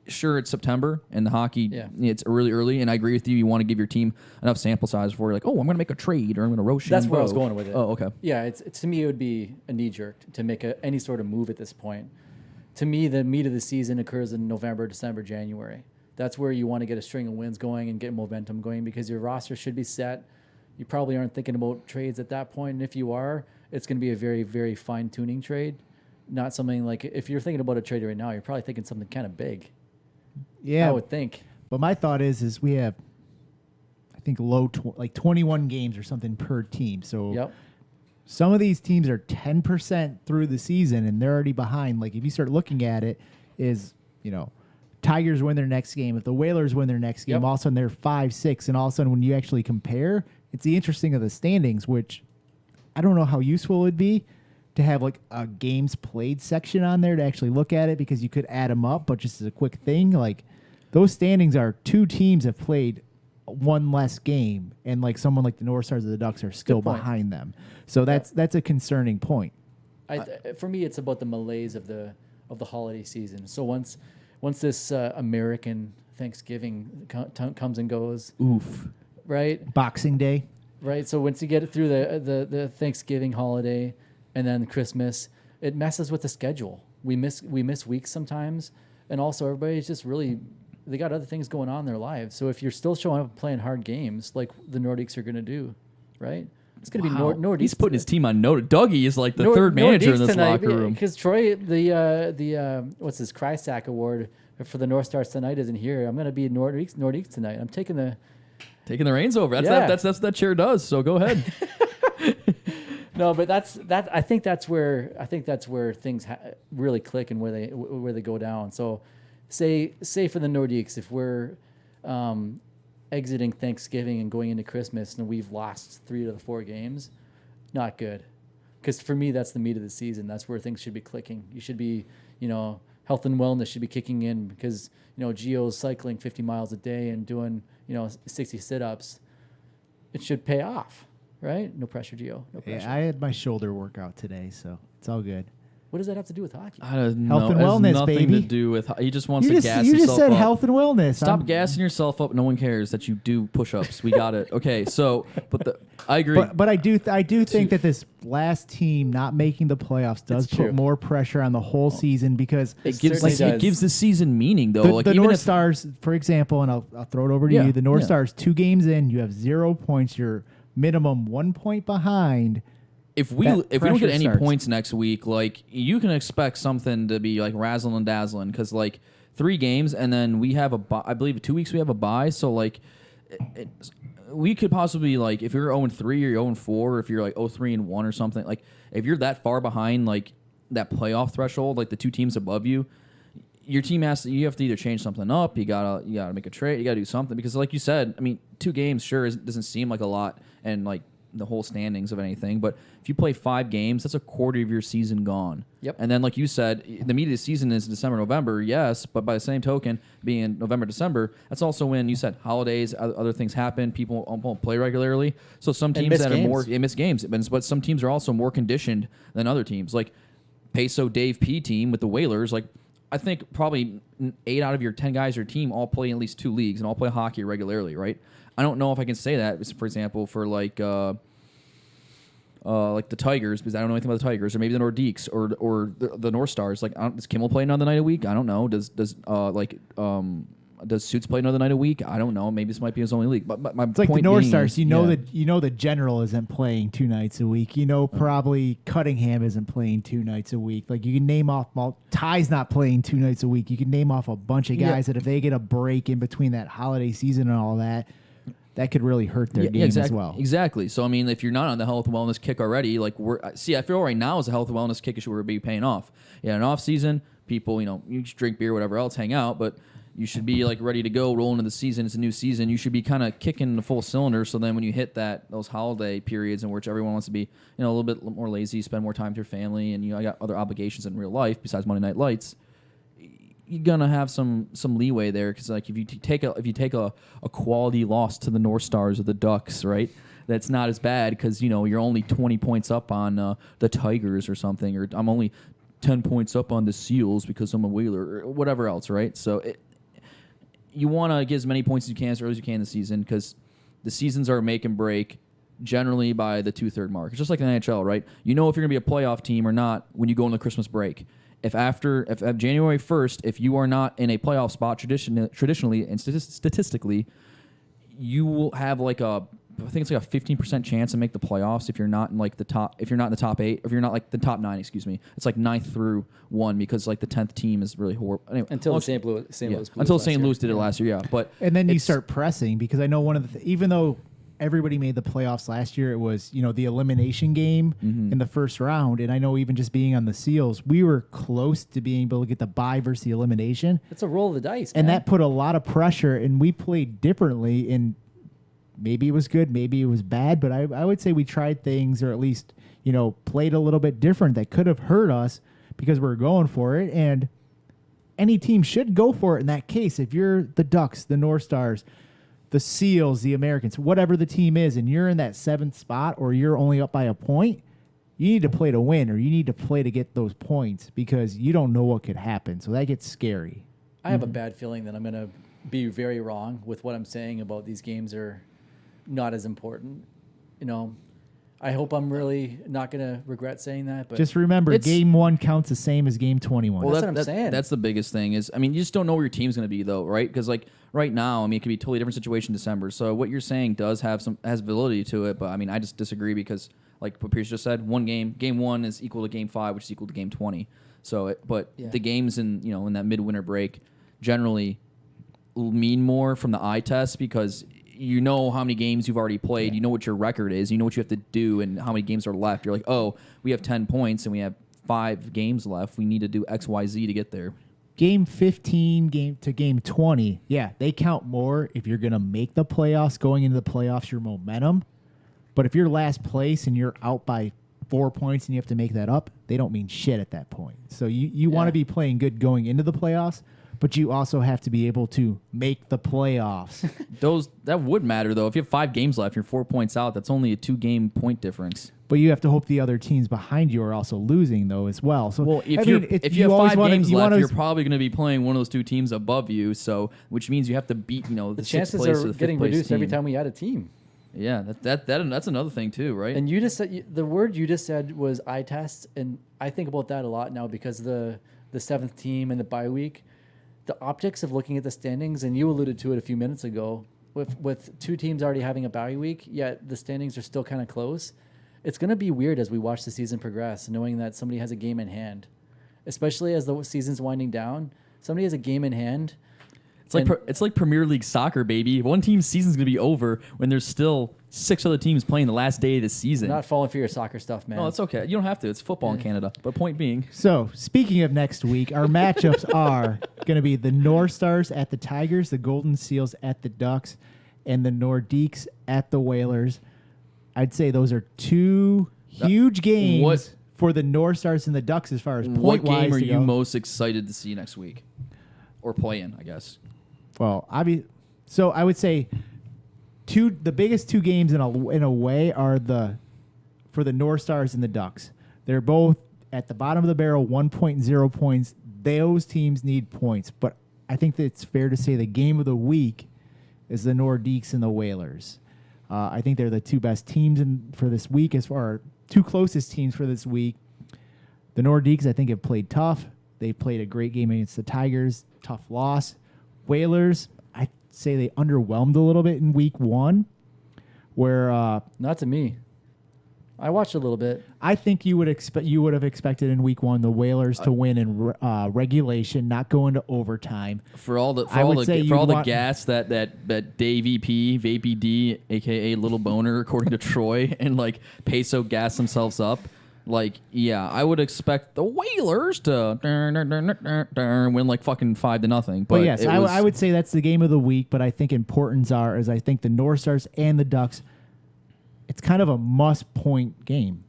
sure, it's September and the hockey, it's really early. And I agree with you. You want to give your team enough sample size before you're like, oh, I'm going to make a trade or I'm going to roast. That's where I was going with it. Oh, okay. Yeah, to me, it would be a knee jerk to make any sort of move at this point. To me, the meat of the season occurs in November, December, January. That's where you want to get a string of wins going and get momentum going because your roster should be set. You probably aren't thinking about trades at that point. And if you are, it's going to be a very, very fine-tuning trade. Not something like if you're thinking about a trade right now, you're probably thinking something kind of big. Yeah. I would think. But my thought is we have, I think, like 21 games or something per team. So some of these teams are 10% through the season and they're already behind. Like if you start looking at it, Tigers win their next game. If the Whalers win their next game, all of a sudden they're 5-6, and all of a sudden when you actually compare, it's the interesting of the standings, which I don't know how useful it would be to have like a games played section on there to actually look at it because you could add them up, but just as a quick thing, like those standings are 2 teams have played one less game, and like someone like the North Stars or the Ducks are still behind them. So that's a concerning point. For me, it's about the malaise of the holiday season. So once this American Thanksgiving comes and goes, right? Boxing Day, right? So once you get it through the Thanksgiving holiday and then Christmas, it messes with the schedule. We miss weeks sometimes, and also everybody's just really they got other things going on in their lives. So if you're still showing up and playing hard games like the Nordiques are going to do, right? It's going to be Nordiques. He's putting his team on note. Dougie is like the third manager in this tonight, locker room. Because Troy, the what's his Krysak Award for the North Stars tonight isn't here. I'm going to be Nordiques tonight. I'm taking the reins over. That's what that chair does. So go ahead. No, but I think that's where things really click and where they go down. So, say for the Nordiques, if we're exiting Thanksgiving and going into Christmas and we've lost 3 of the 4 games, not good. Because for me, that's the meat of the season. That's where things should be clicking. You should be, health and wellness should be kicking in because Gio's cycling 50 miles a day and doing 60 sit-ups. It should pay off. Right? No pressure, Gio. No pressure. Yeah, I had my shoulder workout today, so it's all good. What does that have to do with hockey? Health and wellness, nothing baby. to do with. He just wants to gas himself up. You just said health and wellness. Stop gassing yourself up. No one cares that you do push-ups. We got it. Okay, so I agree. But I do think that this last team not making the playoffs does put more pressure on the whole season because it gives the season meaning though. The North Stars, for example, and I'll throw it over to you. The North Stars 2 games in, you have 0 points. You're minimum 1 point behind. If we don't get any points next week, like you can expect something to be like razzling and dazzling because like 3 games and then we have I believe 2 weeks we have a bye. So like we could possibly like if you're 0-3 or you're 0-4, or if you're like 0-3-1 or something, like if you're that far behind like that playoff threshold, like the 2 teams above you, your team you have to either change something up. You gotta make a trade. You gotta do something because, like you said, I mean, 2 games sure doesn't seem like a lot, and like the whole standings of anything. But if you play 5 games, that's a quarter of your season gone. Yep. And then, like you said, the meat of the season is December, November. Yes, but by the same token, being November, December, that's also when you said holidays, other things happen. People won't play regularly. So some teams that miss games, but some teams are also more conditioned than other teams. Like Peso Dave P team with the Whalers, like. I think probably 8 out of your 10 guys or team all play at least 2 leagues and all play hockey regularly, right? I don't know if I can say that, for example, for like the Tigers, because I don't know anything about the Tigers, or maybe the Nordiques or the North Stars. Like, does Kimmel play another night a week? I don't know. Does Suits play another night a week? I don't know. Maybe this might be his only league. But my it's like the North Stars. The General isn't playing 2 nights a week. Probably Cunningham isn't playing 2 nights a week. Like you can name off. Ty's not playing 2 nights a week. You can name off a bunch of guys that if they get a break in between that holiday season and all that, that could really hurt their game as well. Exactly. So I mean, if you're not on the health and wellness kick already, like I feel right now is a health and wellness kick should be paying off. Yeah, an off season, people, you just drink beer, whatever else, hang out, but. You should be like ready to go, roll into the season. It's a new season. You should be kind of kicking the full cylinder. So then, when you hit those holiday periods in which everyone wants to be, a little bit more lazy, spend more time with your family, and I got other obligations in real life besides Monday Night Lights. You're gonna have some leeway there because like if you take a quality loss to the North Stars or the Ducks, right? that's not as bad because you're only 20 points up on the Tigers or something, or I'm only 10 points up on the Seals because I'm a Whaler or whatever else, right? So you want to get as many points as you can as early as you can in the season because the seasons are make and break generally by the 2/3 mark. It's just like the NHL, right? You know if you're going to be a playoff team or not when you go on the Christmas break. If January 1st, if you are not in a playoff spot traditionally and statistically, you will have I think it's like a 15% chance to make the playoffs if you're not in the top 8, if you're not like the top 9, excuse me. It's like 9th through 1 because the 10th team is really horrible. Anyway, until St. Louis Blues until St. Louis did it last year, yeah. But and then you start pressing because I know one of the even though everybody made the playoffs last year, it was the elimination game in the first round, and I know even just being on the Seals, we were close to being able to get the bye versus the elimination. It's a roll of the dice, and man. that put a lot of pressure, and we played differently. And maybe it was good, maybe it was bad, but I would say we tried things, or at least played a little bit different that could have hurt us because we were going for it. And any team should go for it in that case. If you're the Ducks, the North Stars, the Seals, the Americans, whatever the team is, and you're in that 7th spot or you're only up by a point, you need to play to win, or you need to play to get those points because you don't know what could happen. So that gets scary. I have a bad feeling that I'm going to be very wrong with what I'm saying about these games are not as important. I hope I'm really not going to regret saying that. But just remember, game 1 counts the same as game 21. Well, that's what I'm saying. That's the biggest thing is, you just don't know where your team's going to be, though, right? Because, right now, it could be a totally different situation in December. So what you're saying has validity to it, but, I just disagree because, like what Pierce just said, game 1 is equal to game 5, which is equal to game 20. So, the games in that midwinter break generally mean more from the eye test because you know how many games you've already played. You know what your record is. You know what you have to do and how many games are left. You're like, oh, we have 10 points and we have 5 games left. We need to do X, Y, Z to get there. Game 15 to game 20, yeah, they count more if you're going to make the playoffs. Going into the playoffs, your momentum. But if you're last place and you're out by 4 points and you have to make that up, they don't mean shit at that point. So you want to be playing good going into the playoffs, but you also have to be able to make the playoffs. That would matter, though. If you have 5 games left, you're 4 points out. That's only a 2-game point difference. But you have to hope the other teams behind you are also losing, though, as well. So, if you have 5 games left, you're probably going to be playing one of those 2 teams above you. So, which means you have to beat, the chances place are getting reduced every time we add a team. Yeah, that's another thing too, right? And you just said the word you just said was eye test, and I think about that a lot now because the 7th team and the bye week. The optics of looking at the standings, and you alluded to it a few minutes ago, with 2 teams already having a bye week, yet the standings are still kind of close. It's going to be weird as we watch the season progress, knowing that somebody has a game in hand, especially as the season's winding down. Somebody has a game in hand. It's like Premier League soccer, baby. One team's season's going to be over when there's still 6 other teams playing the last day of the season. I'm not falling for your soccer stuff, man. No, it's okay. You don't have to. It's football in Canada. But point being. So, speaking of next week, our matchups are going to be the North Stars at the Tigers, the Golden Seals at the Ducks, and the Nordiques at the Whalers. I'd say those are 2 huge games for the North Stars and the Ducks as far as point-wise. What game are you most excited to see next week? Or play in, I guess. Well, so I would say the biggest 2 games in a way are for the North Stars and the Ducks. They're both at the bottom of the barrel, 1.0 points. Those teams need points, but I think that it's fair to say the game of the week is the Nordiques and the Whalers. I think they're the 2 best teams for this week, as far as 2 closest teams for this week. The Nordiques, I think, have played tough. They played a great game against the Tigers. Tough loss. Whalers, I'd say they underwhelmed a little bit in week 1, where not to me. I watched a little bit. I think you would have expected in week 1 the Whalers to win in regulation, not go into overtime. For all the gas that Dave Vapey D, aka Little Boner, according to Troy, and Peso gas themselves up. I would expect the Whalers to win fucking 5-0. But yes, I would say that's the game of the week. But I think importance is I think the North Stars and the Ducks, it's kind of a must-point game.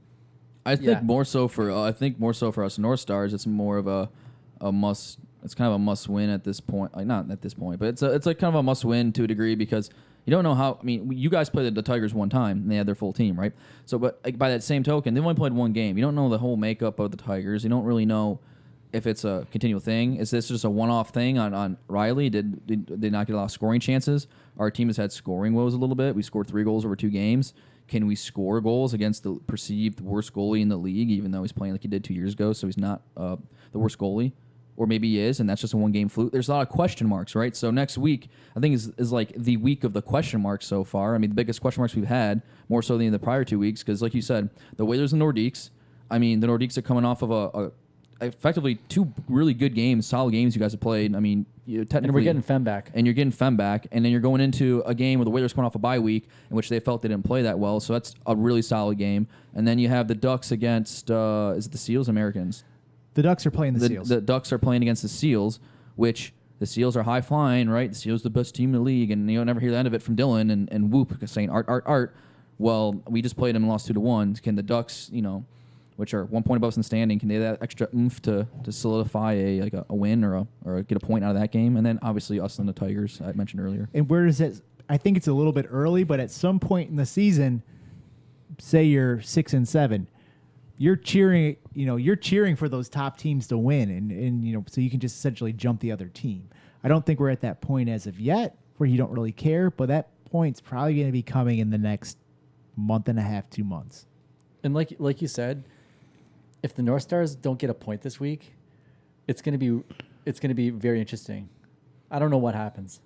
I think more so for us North Stars. It's more of a must. It's kind of a must-win at this point. Not at this point, but it's kind of a must-win to a degree because You don't know how. I mean, you guys played the Tigers one time, and they had their full team, right? So, but like, by that same token, they've only played one game. You don't know the whole makeup of the Tigers. You don't really know if it's a continual thing. Is this just a one-off thing on Riley? Did they not get a lot of scoring chances? Our team has had scoring woes a little bit. We scored 3 goals over 2 games. Can we score goals against the perceived worst goalie in the league, even though he's playing like he did 2 years ago? So he's not the worst goalie. Or maybe he is, and that's just a one-game fluke. There's a lot of question marks, right? So next week, I think, is like the week of the question marks so far. I mean, the biggest question marks we've had, more so than the prior 2 weeks, because like you said, the Whalers and Nordiques, I mean, the Nordiques are coming off of a effectively 2 really good games, solid games you guys have played. I mean, technically... And we're getting Fem back. And you're getting Fem back, and then you're going into a game where the Whalers coming off a bye week, in which they felt they didn't play that well, so that's a really solid game. And then you have the Ducks against, is it the Seals, Americans? The Ducks are playing the Seals. The Ducks are playing against the Seals, which the Seals are high flying, right? The Seals are the best team in the league, and you don't never hear the end of it from Dylan and Whoop saying art. Well, we just played them and lost 2-1. Can the Ducks, which are 1 point above us in standing, can they have that extra oomph to solidify a win or get a point out of that game? And then obviously us and the Tigers I mentioned earlier. And where does it? I think it's a little bit early, but at some point in the season, say you're 6-7. You're cheering, you're cheering for those top teams to win, and so you can just essentially jump the other team. I don't think we're at that point as of yet where you don't really care, but that point's probably going to be coming in the next month and a half, 2 months. And like you said, if the North Stars don't get a point this week, it's going to be very interesting. I don't know what happens.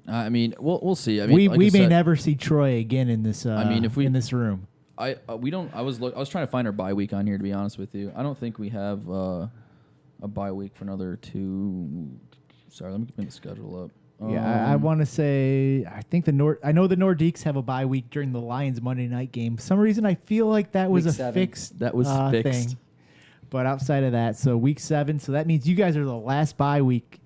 I mean, we'll see. I mean, we may never see Troy again in this. In this room. We don't. I was trying to find our bye week on here, to be honest with you. I don't think we have a bye week for another 2. Sorry, let me bring the schedule up. I want to say I think I know the Nordiques have a bye week during the Lions Monday night game. For some reason I feel like that was Week a 7. fixed fixed thing. But outside of that, so week 7, so that means you guys are the last bye week.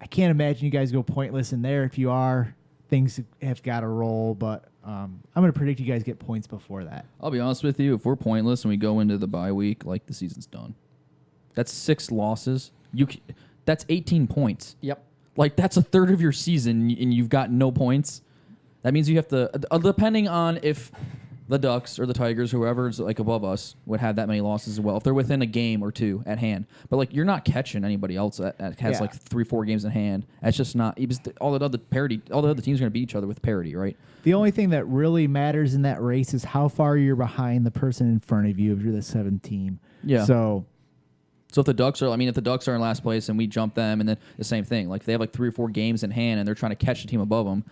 I can't imagine you guys go pointless in there. If you are, things have got to roll, but I'm going to predict you guys get points before that. I'll be honest with you. If we're pointless and we go into the bye week, like, the season's done. That's 6 losses. That's 18 points. Yep. Like, that's a third of your season, and you've got no points. That means you have to, depending on if the Ducks or the Tigers, whoever's like above us, would have that many losses as well. If they're within a game or 2 at hand, but like you're not catching anybody else that has like 3-4 games in hand. That's just not. All the other teams are going to beat each other with parity, right? The only thing that really matters in that race is how far you're behind the person in front of you if you're the 7th team. Yeah. So if the Ducks are, if the Ducks are in last place and we jump them, and then the same thing, like they have like 3 or 4 games in hand and they're trying to catch the team above them,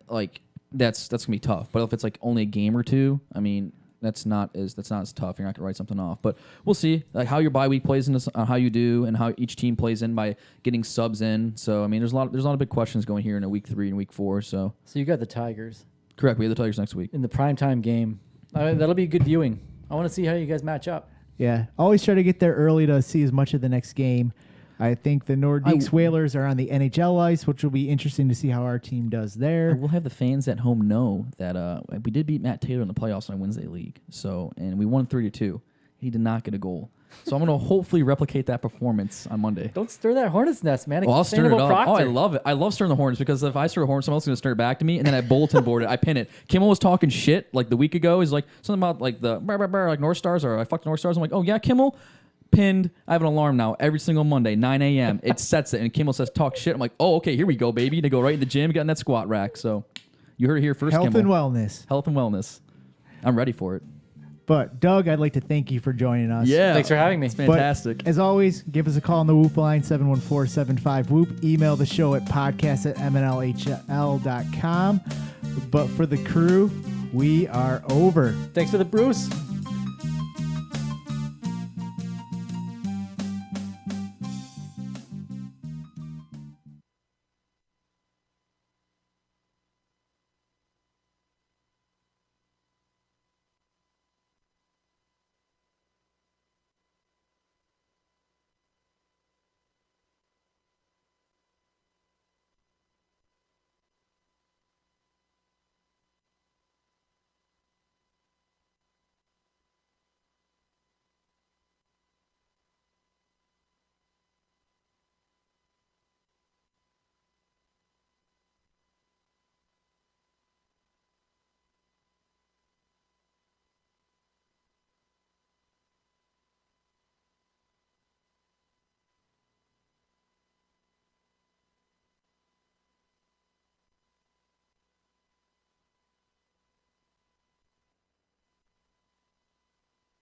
like. That's gonna be tough. But if it's like only a game or 2, I mean, that's not as tough. You're not gonna write something off. But we'll see like how your bye week plays into how you do and how each team plays in by getting subs in. So I mean, there's a lot of big questions going here in a week 3 and week 4. So you got the Tigers. Correct. We have the Tigers next week in the primetime game. That'll be good viewing. I want to see how you guys match up. Yeah, always try to get there early to see as much of the next game. I think the Nordiques Whalers are on the NHL ice, which will be interesting to see how our team does there. We'll have the fans at home know that we did beat Matt Taylor in the playoffs on Wednesday league. So, and we won 3-2. He did not get a goal. So I'm going to hopefully replicate that performance on Monday. Don't stir that hornet's nest, man. Well, I'll stir it up. Proctor. Oh, I love it. I love stirring the hornets because if I stir a hornet, someone else is going to stir it back to me, and then I bulletin board it. I pin it. Kimmel was talking shit like the week ago. He's like something about like the like North Stars or I fucked North Stars. I'm like, oh yeah, Kimmel. Pinned. I have an alarm now every single Monday, 9 a.m. It sets it, and Kimmel says, talk shit. I'm like, oh, okay, here we go, baby. To go right in the gym, get in that squat rack. So you heard it here first, Health Kimmel. and wellness. Health and wellness. I'm ready for it. But, Doug, I'd like to thank you for joining us. Yeah. Thanks for having me. It's fantastic. But, as always, give us a call on the Whoop line, 714-75-WHOOP. Email the show at podcast@mnlhl.com. But for the crew, we are over. Thanks for the Bruce.